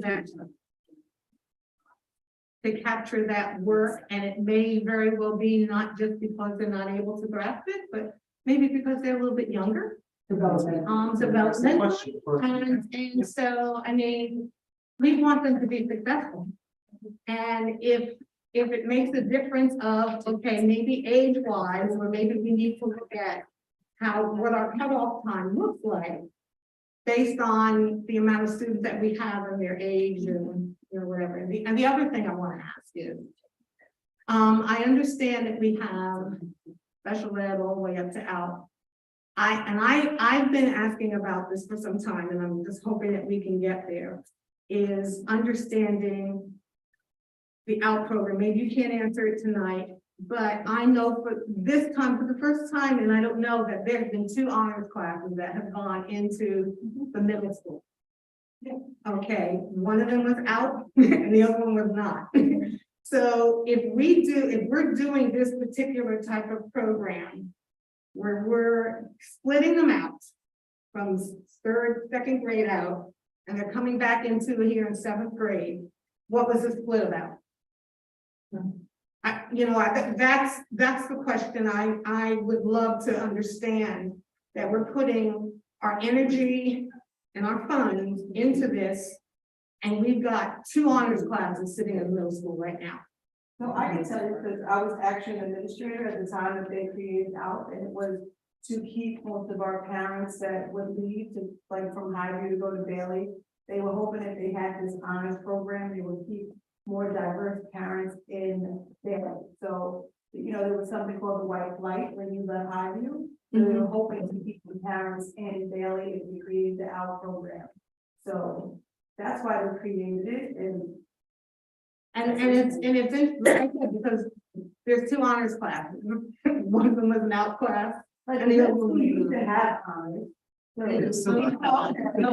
that work, and it may very well be not just because they're not able to grasp it, but maybe because they're a little bit younger. Development. And so, I mean, we want them to be successful. And if if it makes a difference of, okay, maybe age-wise, or maybe we need to look at what our cutoff time looks like based on the amount of students that we have and their age and, you know, whatever. And the other thing I want to ask is, I understand that we have special ed all the way up to out. I've been asking about this for some time, and I'm just hoping that we can get there, is understanding the out program. Maybe you can't answer it tonight, but I know for this time, for the first time, and I don't know that there have been 2 honors classes that have gone into the middle school. Okay, one of them was out and the other one was not. So if we're doing this particular type of program, where we're splitting them out from 3rd, 2nd grade out, and they're coming back into here in 7th grade, what was the split about? That's the question I would love to understand, that we're putting our energy and our funds into this, and we've got 2 honors classes sitting in the middle school right now. No, I can tell you, because I was actually an administrator at the time that they created out, and it was to keep most of our parents that would leave to, like, from Highview to go to Bailey. They were hoping if they had this honors program, they would keep more diverse parents in Bailey. So, you know, there was something called the white flight when you left Highview. So they were hoping to keep the parents in Bailey if we created the out program. So that's why we created it, And it's interesting because there's 2 honors classes. One of them was an out class, and the other one was. we used to have honors. No,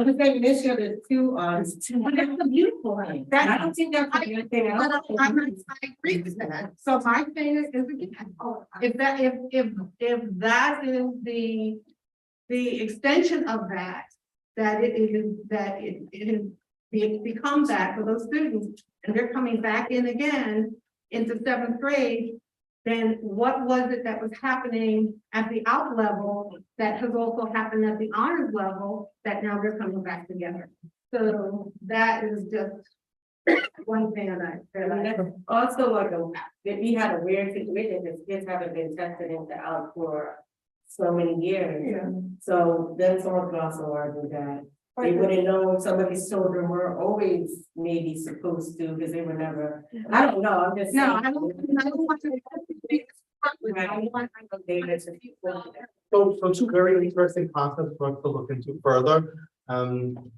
the same this year, there's 2 honors. But that's a beautiful thing. I don't think that's anything else. I agree with that. So my thing is again, if that is the extension of that it becomes that for those students, and they're coming back in again into 7th grade, then what was it that was happening at the out level that has also happened at the honors level that now they're coming back together? So that is just one thing That's also like that we had a weird situation, because kids haven't been tested into out for so many years. Yeah. So then someone could also argue that they wouldn't know if somebody's children were always maybe supposed to, because they were never, I don't know, I'm just. No, I don't want to. So 2 very interesting concepts for us to look into further.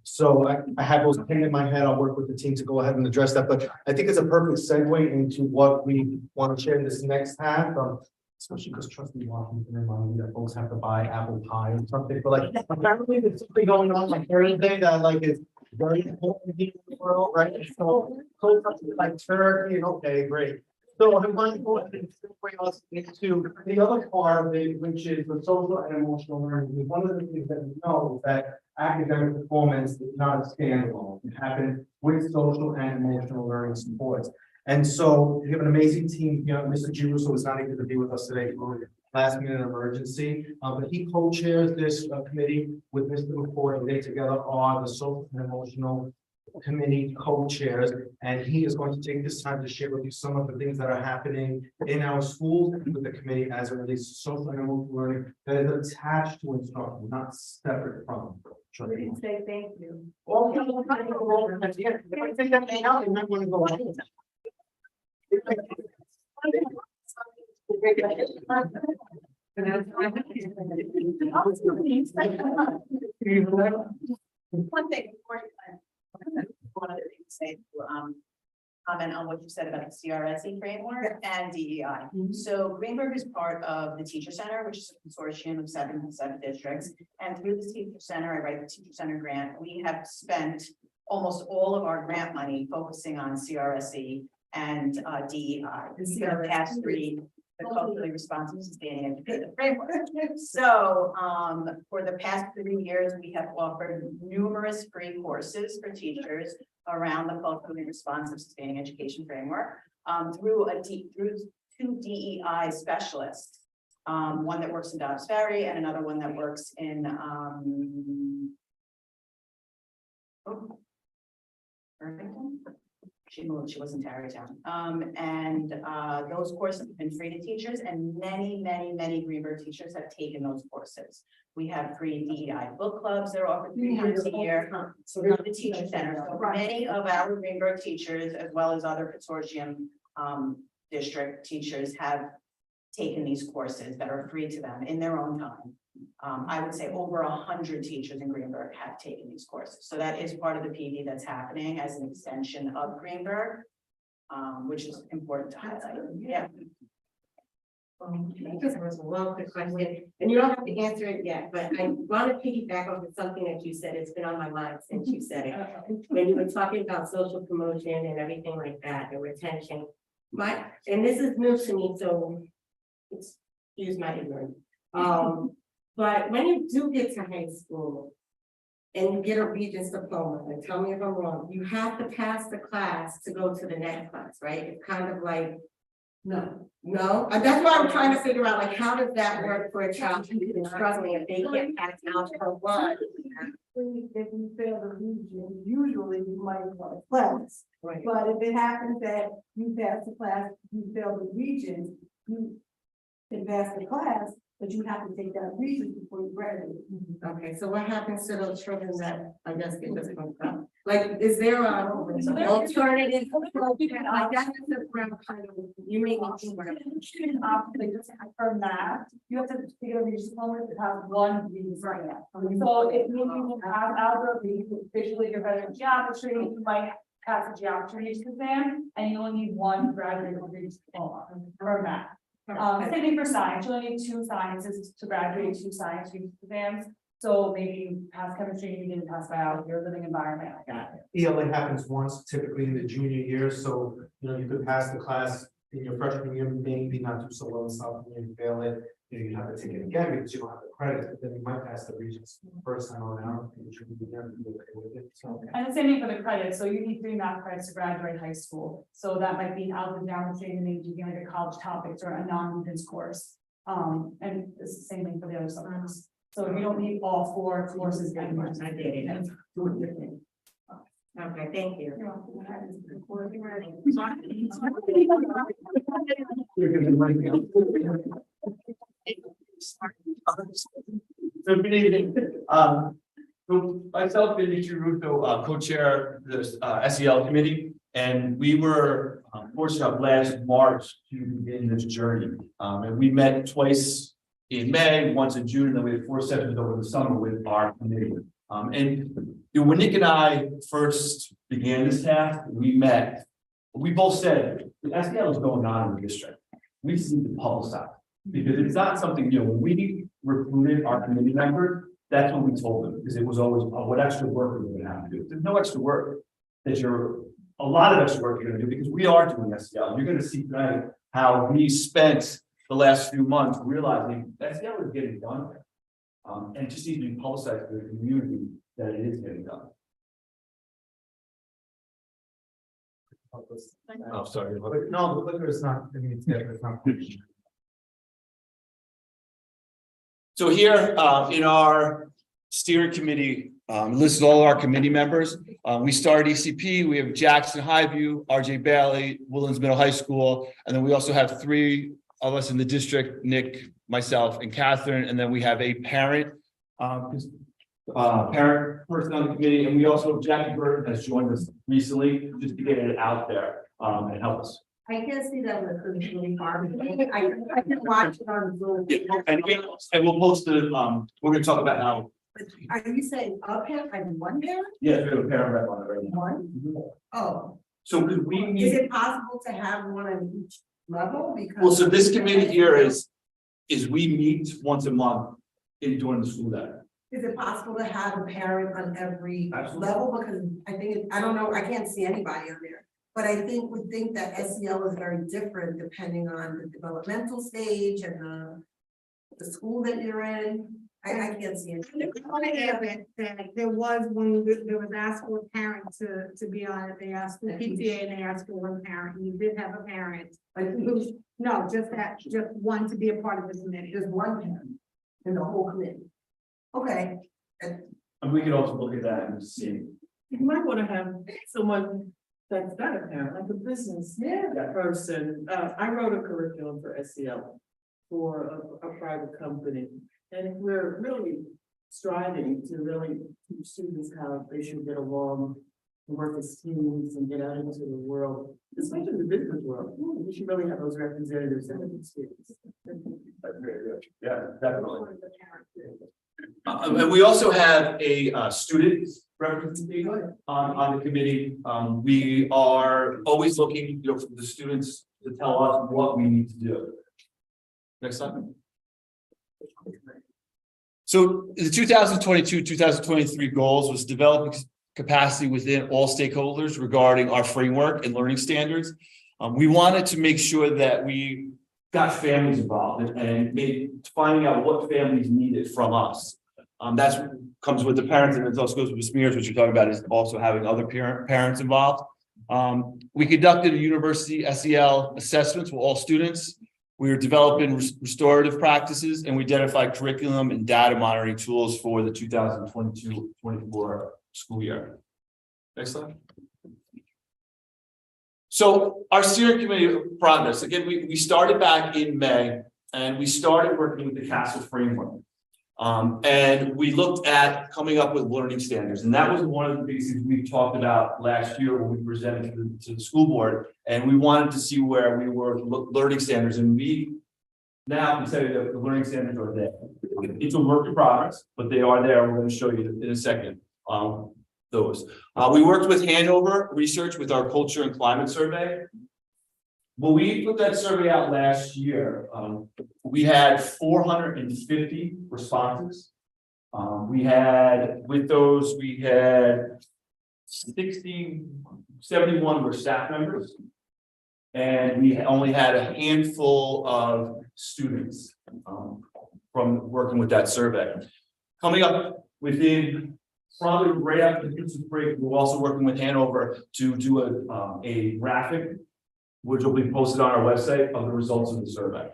So I have those pinned in my head. I'll work with the team to go ahead and address that, but I think it's a perfect segue into what we want to share in this next half. Especially because trustee Washington reminded me that folks have to buy apple pie or something, but like apparently there's something going on like Thursday that like is very important in the world, right? So something like turkey, and okay, great. So I'm going to go ahead and segue us into the other part of it, which is the social and emotional learning. Because one of the things that we know is that academic performance is not a standalone. It happens with social and emotional learning supports. And so we have an amazing team. You know, Mr. Giruso was not able to be with us today for last minute emergency, but he co-chairs this committee with Mr. McCoy, and they together are the social and emotional committee co-chairs, and he is going to take this time to share with you some of the things that are happening in our schools with the committee as it relates to social and emotional learning that is attached to instruction, not separate from. We didn't say thank you. One thing before one other thing to say to comment on what you said about the CRSE framework and DEI. So Greenburgh is part of the Teacher Center, which is a consortium of 7 districts. And through the Teacher Center, I write the Teacher Center grant. We have spent almost all of our grant money focusing on CRSE and DEI. The past 3, the culturally responsive sustaining education framework. So for the past 3 years, we have offered numerous free courses for teachers around the culturally responsive sustaining education framework through 2 DEI specialists. One that works in Dobbs Ferry and another one that works in Irvington. She moved, she was in Tarrytown. Those courses have been free to teachers and many Greenburgh teachers have taken those courses. We have free DEI book clubs that are offered 3 times a year. So Through the teacher center. So many of our Greenburgh teachers, as well as other consortium district teachers, have taken these courses that are free to them in their own time. I would say over 100 teachers in Greenburgh have taken these courses. So that is part of the PD that's happening as an extension of Greenburgh, which is important to highlight. Yeah. Just one quick question, and you don't have to answer it yet, but I want to piggyback off of something that you said. It's been on my mind since you said it. When you were talking about social promotion and everything like that, and retention. And this is new to me, so excuse my ignorance. But when you do get to high school and you get a Regents diploma, and tell me if I'm wrong, you have to pass the class to go to the next class, right? It's kind of like, no, that's why I'm trying to figure out, like, how does that work for a child who's been struggling if they can't pass algebra 1? If you fail the region, usually you might go to class. Right. But if it happens that you pass the class, you fail the region, you can pass the class, but you have to take that region before you graduate. Okay, so what happens to those children that I guess get this one from? Like, is there a alternative? I guess it's a kind of, you may need to work. For math, you have to take a region diploma that has 1 reading right now. So if you have algebra, visually you're better at geometry, you might pass a geometry exam, and you only need 1 graduate degree diploma for math. Same thing for science, you only need 2 sciences to graduate, 2 science exams. So maybe you pass chemistry, you didn't pass biology or living environment like that. ELA happens once, typically in the junior year, so, you know, you could pass the class in your freshman year, maybe not do so well in sophomore year, and fail it. You have to take it again because you don't have the credit, but then you might pass the Regents first time around, which would be there to be okay with it, so. And the same thing for the credits, so you need 3 math credits to graduate high school. So that might be algebra, geometry, and maybe you like a college topics or a non-Regents course. And it's the same thing for the other subjects. So you don't need all 4 courses anymore. I did it. Okay, thank you. So good evening. So myself and Nichi Russo co-chair the SEL committee, and we were fortunate enough last March to begin this journey. And we met twice in May, once in June, and then we had 4 sessions over the summer with our committee. When Nick and I first began this task, we met. We both said the SEL is going on in the district. We just need to publicize because it's not something new. When we recruited our committee members, that's when we told them, because it was always, oh, what extra work are we going to have to do? There's no extra work a lot of extra work you're going to do because we are doing SEL. You're going to see tonight how we spent the last few months realizing SEL is getting done. And it just needs to be publicized to the community that it is getting done. Oh, sorry. No, the clicker is not, I mean, it's not. So here in our steering committee, lists all our committee members. We started ECP, we have Jackson Highview, RJ Bailey, Woodlands Middle High School, and then we also have 3 of us in the district, Nick, myself, and Catherine, and then we have a parent person on the committee, and we also, Jackie Burton has joined us recently just to get it out there and help us. I can't see that with the really far. I can watch it on Zoom. And we'll post it, we're gonna talk about how. But are you saying a parent, like 1 parent? Yeah, we have a parent rep on it right now. 1? Oh, So could we is meet, it possible to have 1 on each level? Because. well, so this committee here is we meet once a month during the school day. Is it possible to have a parent on every Absolutely. level? Because I think, I don't know, I can't see anybody on there. But I would think that SEL is very different depending on the developmental stage and the school that you're in. I can't see it. That there was one, there was asked for a parent to be on it, they asked for PTA and they asked for 1 parent, and you did have a parent. Like, No, just 1 to be a part of the committee. there's 1 parent in the whole committee. Okay. And we could also look at that and see. You might want to have someone That's not a parent, like a business person. I wrote a curriculum for SEL for a private company. And we're really striving to really teach students how they should get along, work as teams and get out into the world, especially the business world. We should really have those representatives in the students. That's very good. Yeah, definitely. And we also have a student representative on the committee. We are always looking, for the students to tell us what we need to do. Next slide. So the 2022-2023 goals was developing capacity within all stakeholders regarding our framework and learning standards. We wanted to make sure that we got families involved and finding out what families needed from us. That's comes with the parents, and it also goes with the SMEARS, which you're talking about is also having other parents involved. We conducted a university SEL assessments with all students. We were developing restorative practices, and we identified curriculum and data monitoring tools for the 2022-24 school year. Next slide. So our steering committee progress, again, we started back in May, and we started working with the CASEL framework. And we looked at coming up with learning standards, and that was one of the biggest things we talked about last year when we presented to the school board, and we wanted to see where we were learning standards, and we now can tell you that the learning standards are there. It's a work in progress, but they are there. We're going to show you in a second. Those. We worked with Hanover Research with our culture and climate survey. When we put that survey out last year, we had 450 responses. We had 71 were staff members, and we only had a handful of students from working with that survey. Coming up within probably right after the Christmas break, we're also working with Hanover to do a graphic, which will be posted on our website of the results of the survey.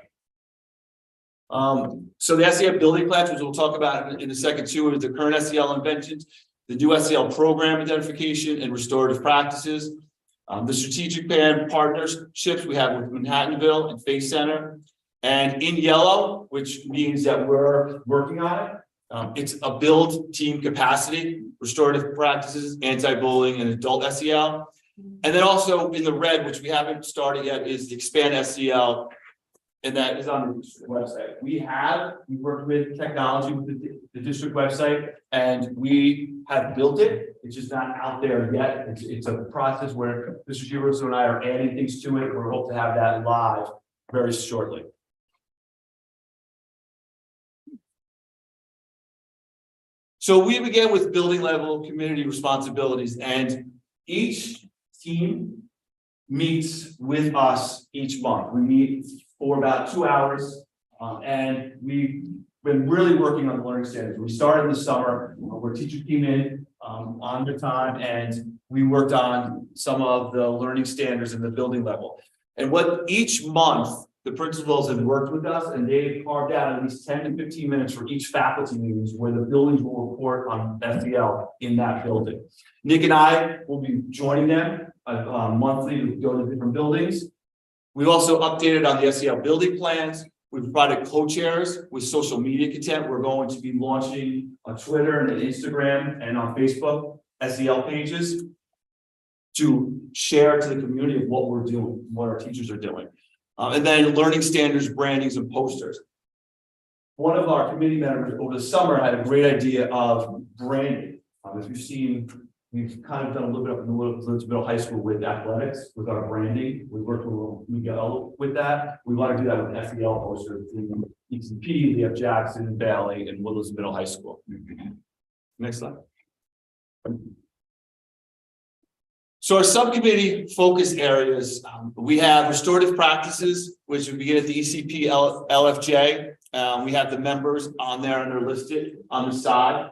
So the SEL building plans, which we'll talk about in a second too, is the current SEL inventions, the new SEL program identification and restorative practices, the strategic plan partnerships we have with Manhattanville and Faith Center, and in yellow, which means that we're working on it. It's a build team capacity, restorative practices, anti-bullying, and adult SEL. And then also in the red, which we haven't started yet, is the expand SEL, and that is on the district website. We worked with technology with the district website, and we have built it. It's just not out there yet. It's a process where Mr. Giroso and I are adding things to it. We hope to have that live very shortly. So we began with building level community responsibilities, and each team meets with us each month. We meet for about 2 hours, and we've been really working on the learning standards. We started in the summer where teachers came in on the time, and we worked on some of the learning standards in the building level. And what each month the principals have worked with us, and they've carved out at least 10 to 15 minutes for each faculty meetings where the buildings will report on SEL in that building. Nick and I will be joining them monthly to go to different buildings. We've also updated on the SEL building plans. We've provided co-chairs with social media content. We're going to be launching on Twitter and Instagram and on Facebook SEL pages to share to the community of what we're doing, what our teachers are doing. And then learning standards, brandings, and posters. One of our committee members over the summer had a great idea of branding. As you've seen, we've kind of done a little bit of in the Elizabeth High School with athletics, with our branding. We worked with Miguel with that. We want to do that with SEL posters in ECP, Leah Jackson, Valley, and Willows Middle High School. Next slide. So our subcommittee focus areas, we have restorative practices, which we begin at the ECP LFJ. We have the members on there and they're listed on the side.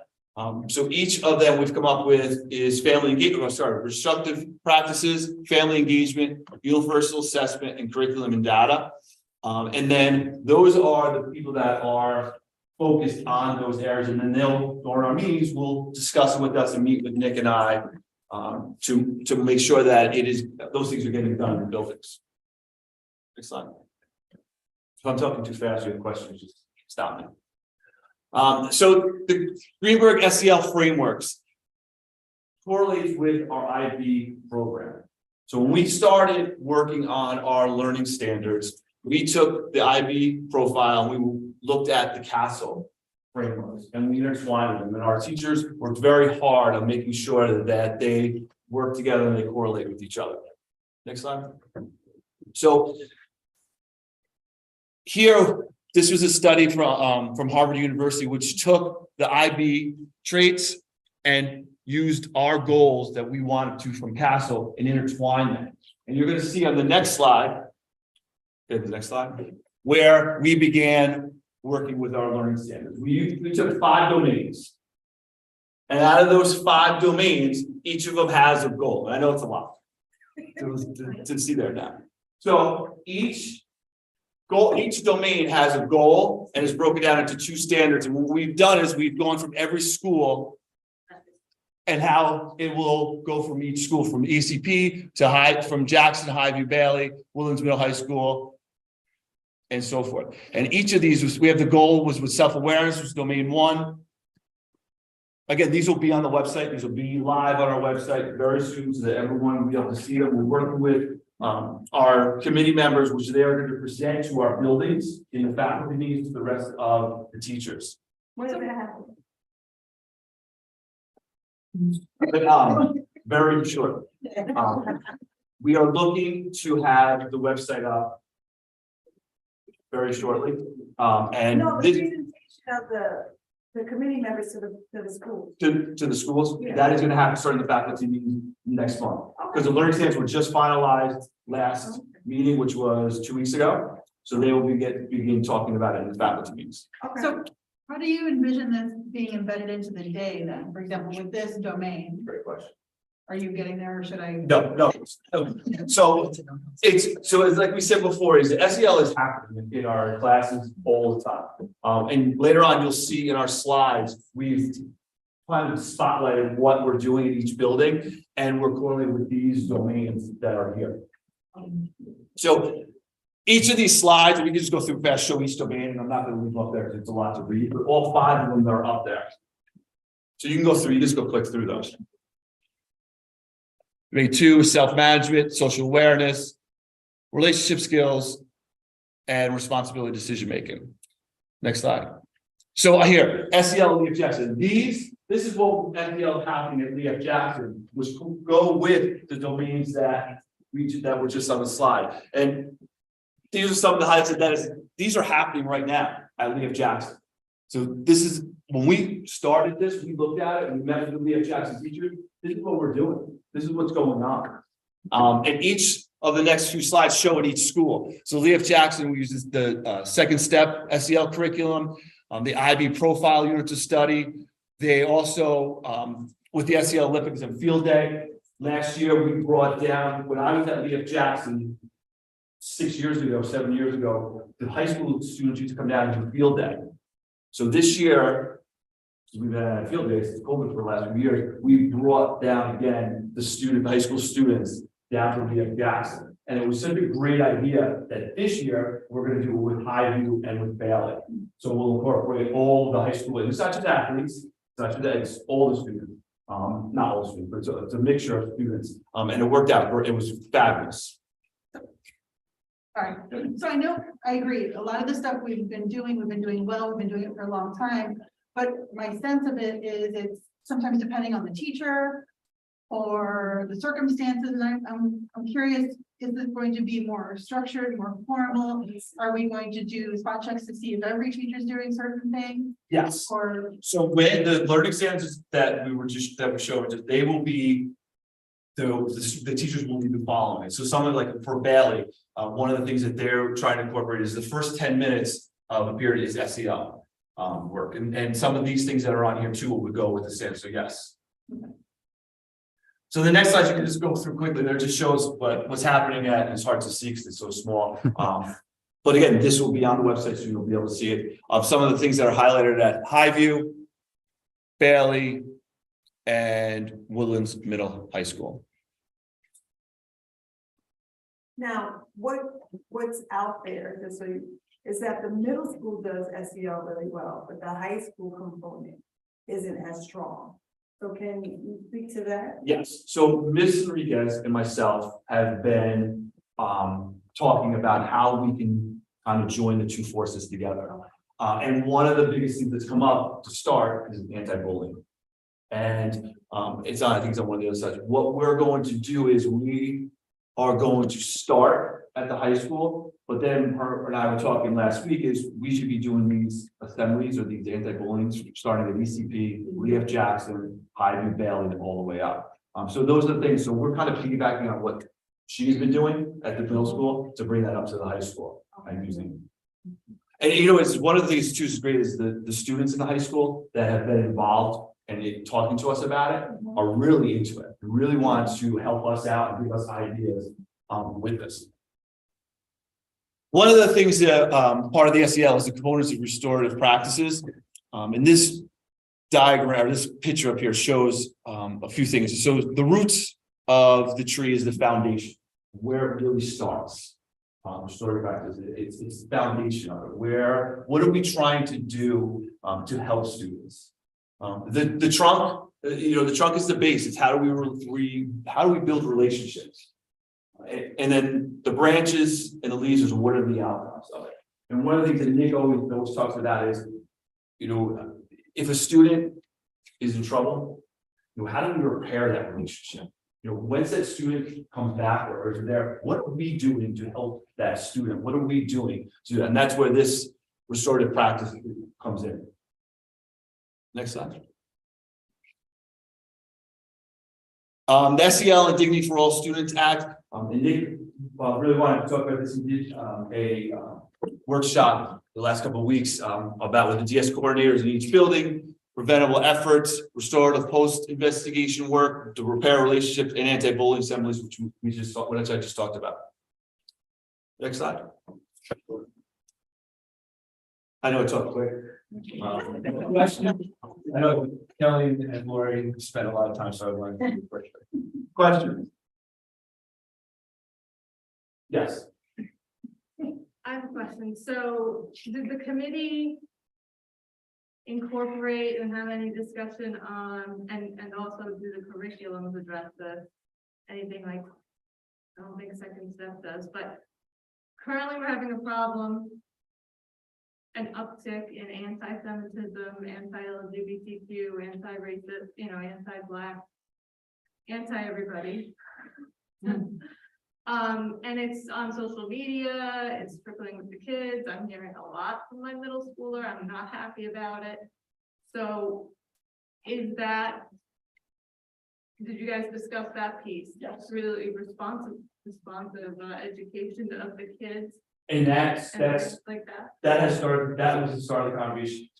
So each of them we've come up with is family engagement, restorative practices, family engagement, universal assessment, and curriculum and data. And then those are the people that are focused on those areas. And then they'll, during our meetings, will discuss it with us and meet with Nick and I to make sure that those things are getting done in the buildings. Next slide. If I'm talking too fast, you have questions, just stop me. So the Greenburgh SEL frameworks correlates with our IB program. So when we started working on our learning standards, we took the IB profile and we looked at the Castle frameworks and we intertwined them. And our teachers worked very hard on making sure that they work together and they correlate with each other. Next slide. So here, this was a study from Harvard University, which took the IB traits and used our goals that we wanted to from Castle and intertwine them. And you're going to see on the next slide, okay, the next slide, where we began working with our learning standards. We took 5 domains. And out of those 5 domains, each of them has a goal. And I know it's a lot to see there now. So each domain has a goal and is broken down into 2 standards. And what we've done is we've gone from every school and how it will go from each school, from ECP to from Jackson, Highview, Bailey, Woodlands Middle High School, and so forth. And each of these we have the goal was with self-awareness, was domain 1. Again, these will be on the website. These will be live on our website very soon so that everyone will be able to see them. We're working with our committee members, which they are going to present to our buildings in the faculty meetings to the rest of the teachers. What's gonna happen? But, very short. We are looking to have the website up very shortly. And No, the this, presentation of the committee members to the school. to the schools, Yeah. that is going to happen starting the faculty meeting next month. Because the learning standards were just finalized last meeting, which was 2 weeks ago. So they will begin talking about it in the faculty meetings. Okay. So how do you envision this being embedded into the day then? For example, with this domain, Great question. are you getting there or should I? No. So it's like we said before, is the SEL is happening in our classes all the time. And later on, you'll see in our slides, we've kind of spotlighted what we're doing in each building, and we're correlating with these domains that are here. So each of these slides, we can just go through fast, show each domain, and I'm not going to leave them up there because it's a lot to read, but all 5 of them are up there. So you can go through, you just go click through those. Domain 2, self-management, social awareness, relationship skills, and responsibility decision-making. Next slide. So here, SEL and Leaf Jackson. This is what SEL is happening at Leaf Jackson, which go with the domains that were just on the slide. And these are some of the highlights of that is these are happening right now at Leaf Jackson. So this is when we started this, we looked at it and we met with the Leaf Jackson teachers. This is what we're doing. This is what's going on. And each of the next few slides show at each school. So Leaf Jackson, we use the second step SEL curriculum, the IB profile unit to study. They also, with the SEL Olympics and Field Day, last year we brought down, when I was at Leaf Jackson, 7 years ago, the high school students used to come down and do Field Day. So this year, we've had field days since COVID for the last few years. We brought down again the high school students down to Leaf Jackson. And it was such a great idea that this year we're going to do it with Highview and with Bailey. So we'll incorporate all the high school, it's not just athletes, it's not just that, it's all the students. Not all the students, but it's a mixture of students. And it worked out, it was fabulous. All right, so I agree, a lot of the stuff we've been doing well, we've been doing it for a long time. But my sense of it is it's sometimes depending on the teacher or the circumstances. And I'm curious, is this going to be more structured, more formal? Are we going to do spot checks to see if every teacher is doing certain things? Yes. Or So when the learning standards that we're showing, they will be the teachers will be following it. So something like for Bailey, one of the things that they're trying to incorporate is the first 10 minutes of a period is SEL work, and some of these things that are on here too would go with the standard. So yes. So the next slide you can just go through quickly. There just shows what's happening at, and it's hard to see because it's so small. But again, this will be on the website, so you'll be able to see it. Some of the things that are highlighted at Highview, Bailey, and Woodlands Middle High School. Now, what's out there, just so is that the middle school does SEL really well, but the high school component isn't as strong. So can you speak to that? Yes, so Ms. Enriquez and myself have been talking about how we can kind of join the two forces together. And one of the biggest things that's come up to start is anti-bullying. And it's on, I think it's on one of the other sides. What we're going to do is we are going to start at the high school, but then her and I were talking last week is we should be doing these assemblies or these anti-bullying starting at ECP, Leah Jackson, Highview, Bailey, and all the way up. So those are the things. So we're kind of piggybacking on what she's been doing at the middle school to bring that up to the high school and using. And you know, it's one of the things too is great is the students in the high school that have been involved and talking to us about it are really into it. They really want to help us out and give us ideas with this. One of the things that part of the SEL is the components of restorative practices. And this diagram or this picture up here shows a few things. So the roots of the tree is the foundation, where it really starts. Restorative practice, it's the foundation of it. What are we trying to do to help students? The trunk, the trunk is the base. It's how do we build relationships? And then the branches and the leaves is what are the outcomes of it? And one of the things that Nick always talks about is, if a student is in trouble, how do we repair that relationship? Once that student comes back or is there, what are we doing to help that student? What are we doing to, and that's where this restorative practice comes in. Next slide. The SEL and Dignity for All Students Act, and Nick really wanted to talk about this. He did a workshop the last couple of weeks about with the DS coordinators in each building, preventable efforts, restorative post-investigation work to repair relationships and anti-bullying assemblies, which we just talked, what I just talked about. Next slide. I know it's up quick. Question? I know Kelly and Lori spent a lot of time, so I wanted to do a question. Yes. I have a question. So did the committee incorporate and have any discussion on, and also do the curriculums address this? Anything like, I don't think second step does, but currently we're having a problem, an uptick in anti-Semitism, anti-LGBTQ, anti-racist, anti-Black, anti-everybody. And it's on social media, it's trickling with the kids. I'm hearing a lot from my middle schooler. I'm not happy about it. So did you guys discuss that piece? Yes. Really responsive education of the kids. And that's like that. That has started. That was the start of the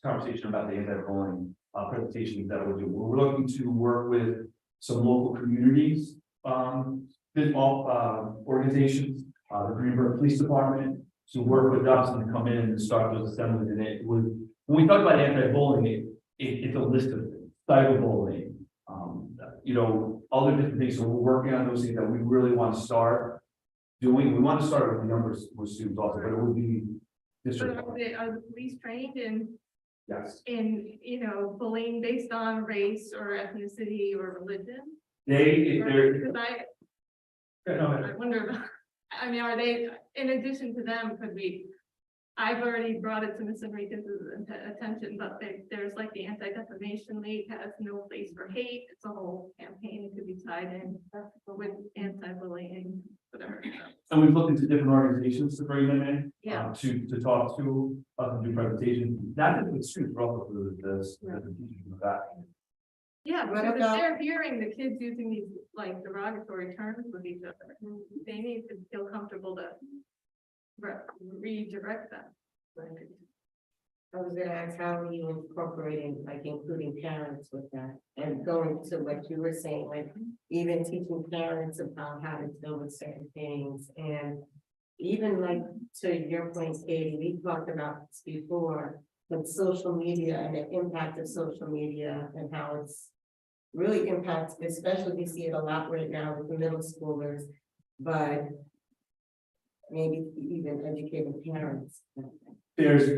conversation about the anti-bullying presentations that we'll do. We're looking to work with some local communities, organizations, the Greenburgh Police Department, to work with us and come in and start those assemblies. And it was, when we talk about anti-bullying, it's a list of things, cyberbullying, other different things. So we're working on those things that we really want to start doing. We want to start with the numbers with students also, but it would be district. Are the police trained in Yes. bullying based on race or ethnicity or religion? They're. I wonder about, are they, in addition to them, I've already brought it to Ms. Enriquez's attention, but there's like the Anti-Defamation League has no place for hate. It's a whole campaign that could be tied in with anti-bullying, whatever. And we've looked into different organizations to bring them in. Yeah. To talk to us and do presentations, not just with students, but also with the teachers in the back. Yeah, What because if about- they're hearing the kids using these like derogatory terms with each other, they need to feel comfortable to redirect them. I was gonna ask, how are you incorporating, like including parents with that? And going to what you were saying, like even teaching parents about how to deal with certain things. And even like to your point, Katie, we talked about this before, with social media and the impact of social media and how it's really impacts, especially we see it a lot right now with the middle schoolers, but maybe even educating parents.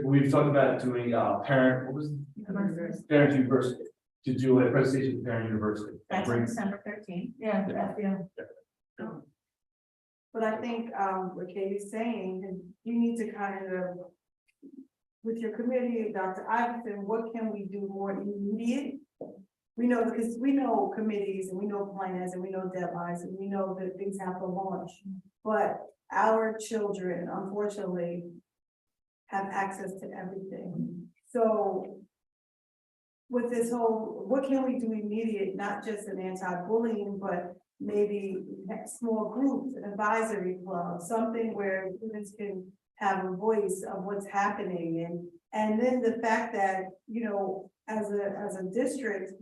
We've talked about doing, parent, what was it? Parent University, to do a presentation to Parent University. That's on Bring- December 13th. Yeah, yeah. But I think, what Katie's saying, is you need to kind of, with your committee, Dr. Iverson, what can we do more immediate? We know, because we know committees and we know plans and we know deadlines and we know that things have to launch. But our children, unfortunately, have access to everything. So with this whole, what can we do immediate, not just an anti-bullying, but maybe small groups, an advisory club, something where students can have a voice of what's happening, and then the fact that, you know, as a district,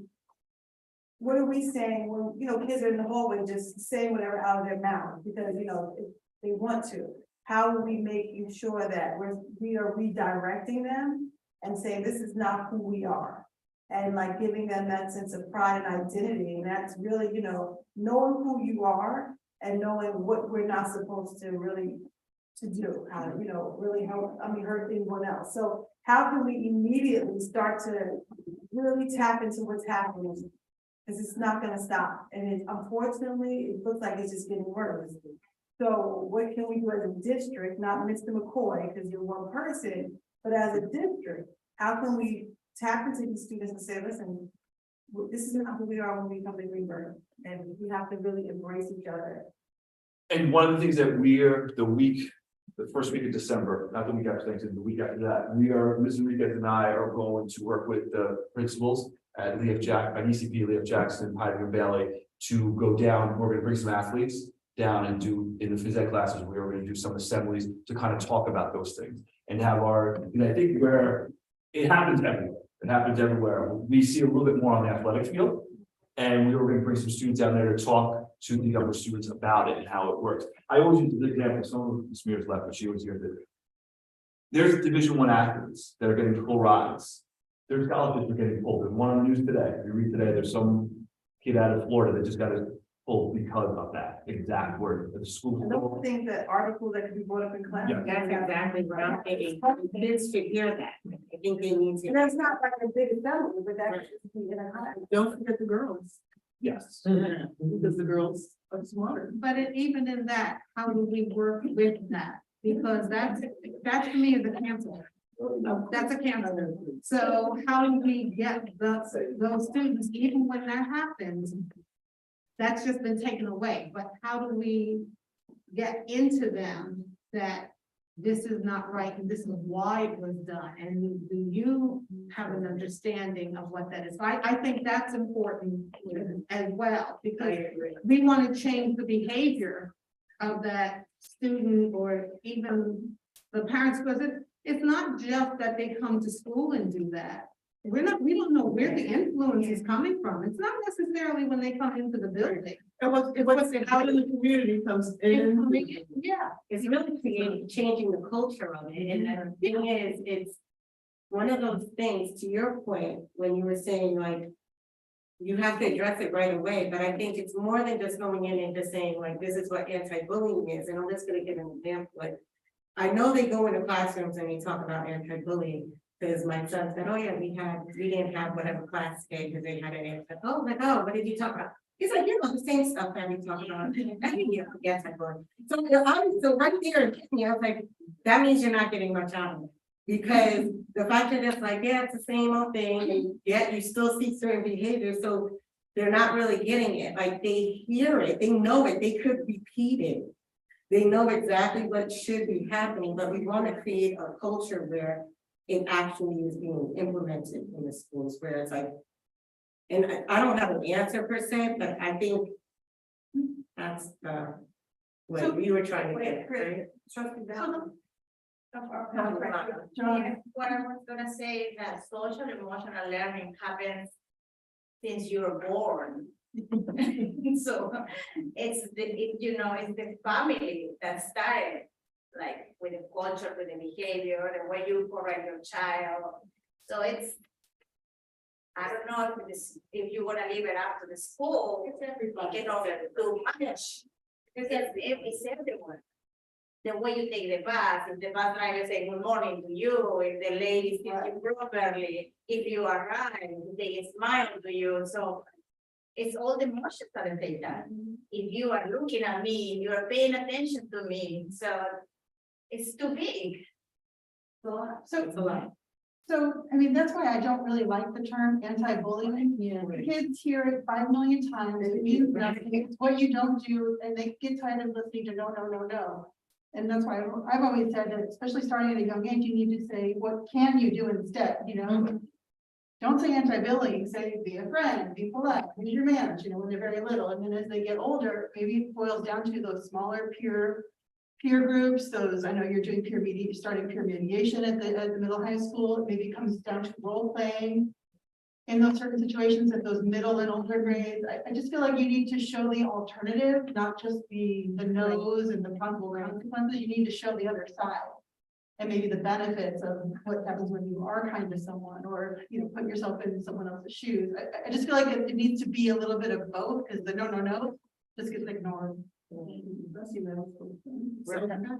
what are we saying when, you know, kids are in the hallway just saying whatever out of their mouth, because, you know, if they want to? How are we making sure that we are redirecting them and saying, this is not who we are? And like giving them that sense of pride and identity, and that's really, you know, knowing who you are and knowing what we're not supposed to really to do, how to, you know, really help, hurt anyone else. So how can we immediately start to really tap into what's happening? Because it's not gonna stop, and unfortunately, it looks like it's just getting worse. So what can we do as a district, not Mr. McCoy, because you're one person, but as a district, how can we tap into these students and say, listen, this is not who we are when we come to Greenburgh, and we have to really embrace each other. And one of the things that the first week of December, not the week after Thanksgiving, the week after that, Ms. Enriquez and I are going to work with the principals at ECP, Leaf Jackson, Pioneer Valley, to go down. We're gonna bring some athletes down and do, in the phys ed classes, we're gonna do some assemblies to kind of talk about those things. And have I think where it happens everywhere. We see a little bit more on the athletic field. And we were gonna bring some students down there to talk to the younger students about it and how it works. I always use the example, some of the Smears left, but she was here. There's Division I athletes that are getting full rides. There's colleges that are getting pulled. There's one on the news today. If you read today, there's some kid out of Florida that just got pulled because of that exact word. The school. I don't think that article that could be brought up in class. Yeah. That's exactly what I'm thinking. Kids should hear that. I think they need And to. that's not like a big assembly, but that's just be in a high. Don't forget the girls, Yes. because the girls are smarter. But even in that, how do we work with that? Because that to me is a cancel. That's a cancel. So how do we get those students, even when that happens? That's just been taken away, but how do we get into them that this is not right and this is why it was done? And do you have an understanding of what that is? I think that's important as well, because we want to change the behavior of that student or even the parents, because it's not just that they come to school and do that. We don't know where the influence is coming from. It's not necessarily when they come into the building. And what's out in the community comes in. Yeah. It's really changing the culture of it, and the thing is, it's one of those things, to your point, when you were saying like, you have to address it right away, but I think it's more than just going in and just saying like, this is what anti-bullying is, and I'm just gonna give an example, like, I know they go into classrooms and they talk about anti-bullying, because my son said, oh yeah, we didn't have whatever class today, because they had an anti, oh, like, oh, what did you talk about? He's like, you know, the same stuff that we talk about. I didn't get anti-bullying. So right there, it hit me, I was like, that means you're not getting much out of it. Because the fact that it's like, yeah, it's the same old thing, and yet you still see certain behaviors, so they're not really getting it. Like, they hear it, they know it, they could repeat it. They know exactly what should be happening, but we want to create a culture where it actually is being implemented in the schools, where it's like, and I don't have an answer per se, but I think that's what we were trying to get, right? Yeah, what I was gonna say is that social emotional learning happens since you're born. So it's it's the family that started, like with the culture, with the behavior, the way you correct your child. So it's, I don't know if you wanna leave it up to the school, you cannot do much. It's everyone. The way you take the bus, if the bus driver say good morning to you, if the lady sees you properly, if you arrive, if they smile to you, so. It's all the emotions that affect that. If you are looking at me, you are paying attention to me, so it's too big. So, I mean, that's why I don't really like the term anti-bullying. Kids hear it 5 million times, it means nothing, it's what you don't do, and they get tired of listening to no, no, no, no. And that's why I've always said that, especially starting at a young age, you need to say, what can you do instead, you know? Don't say anti-bullying, say be a friend, be polite, use your manners, you know, when they're very little, and then as they get older, maybe it boils down to those smaller peer groups, those, I know you're doing starting peer mediation at the middle high school, it maybe comes down to role playing. In those certain situations at those middle and older grades, I just feel like you need to show the alternative, not just the no's and the possible consequences, you need to show the other side. And maybe the benefits of what happens when you are kind to someone, or, you know, put yourself in someone else's shoes. I just feel like it needs to be a little bit of both, because the no, no, no just gets ignored.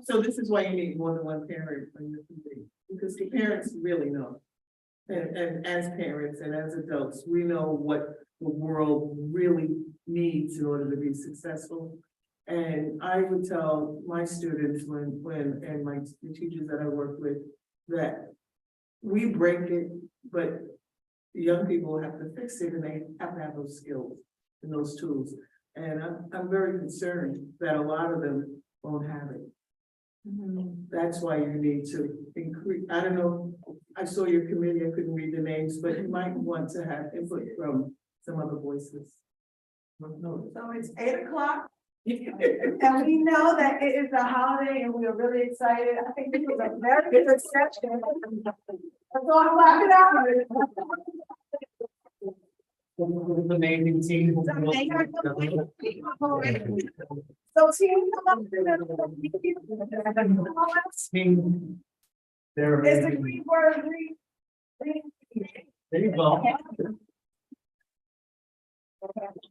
So this is why you need more than one parent on your committee, because the parents really know. And as parents and as adults, we know what the world really needs in order to be successful. And I would tell my students and the teachers that I work with, that we break it, but the young people have to fix it, and they have to have those skills and those tools. And I'm very concerned that a lot of them won't have it. That's why you need to increase, I don't know, I saw your committee, I couldn't read the names, but you might want to have input from some other voices. So it's 8 o'clock. And we know that it is a holiday and we are really excited. I think this was a very good session. So I'm laughing out. Amazing team. So team, come up They're It's the amazing. Greenburgh. There you go.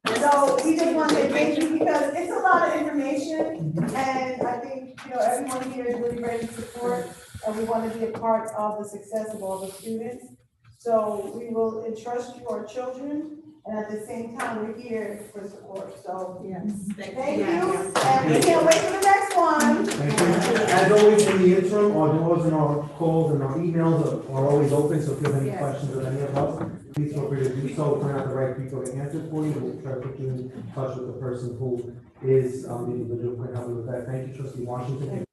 So we just want to say thank you, because it's a lot of information, and I think, you know, everyone here is really ready to support, and we want to be a part of the success of all the students. So we will entrust you our children, and at the same time, we're here for support, so. Yes. Thank you, and we can't wait for the next one. Thank you. As always, in the interim, our doors and our calls and our emails are always open, so if you have any questions of any of us, please feel free to do so. Turn out the right people to answer for you. We'll try to put you in touch with the person who is the individual who can help you with that. Thank you, Trustee Washington.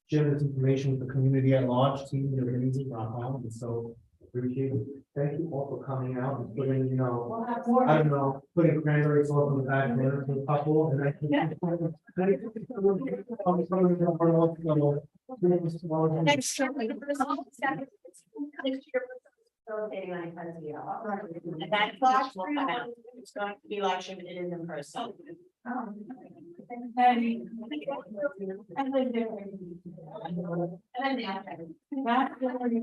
Share this information with the community at large. Team, you're amazing, and so appreciate it. Thank you all for coming out and putting, you know, We'll have more. I don't know, putting cranberry sauce on the back burner for a couple, and I think. Next year, facilitating on a and that class will come out. It's going to be like it is in person. And then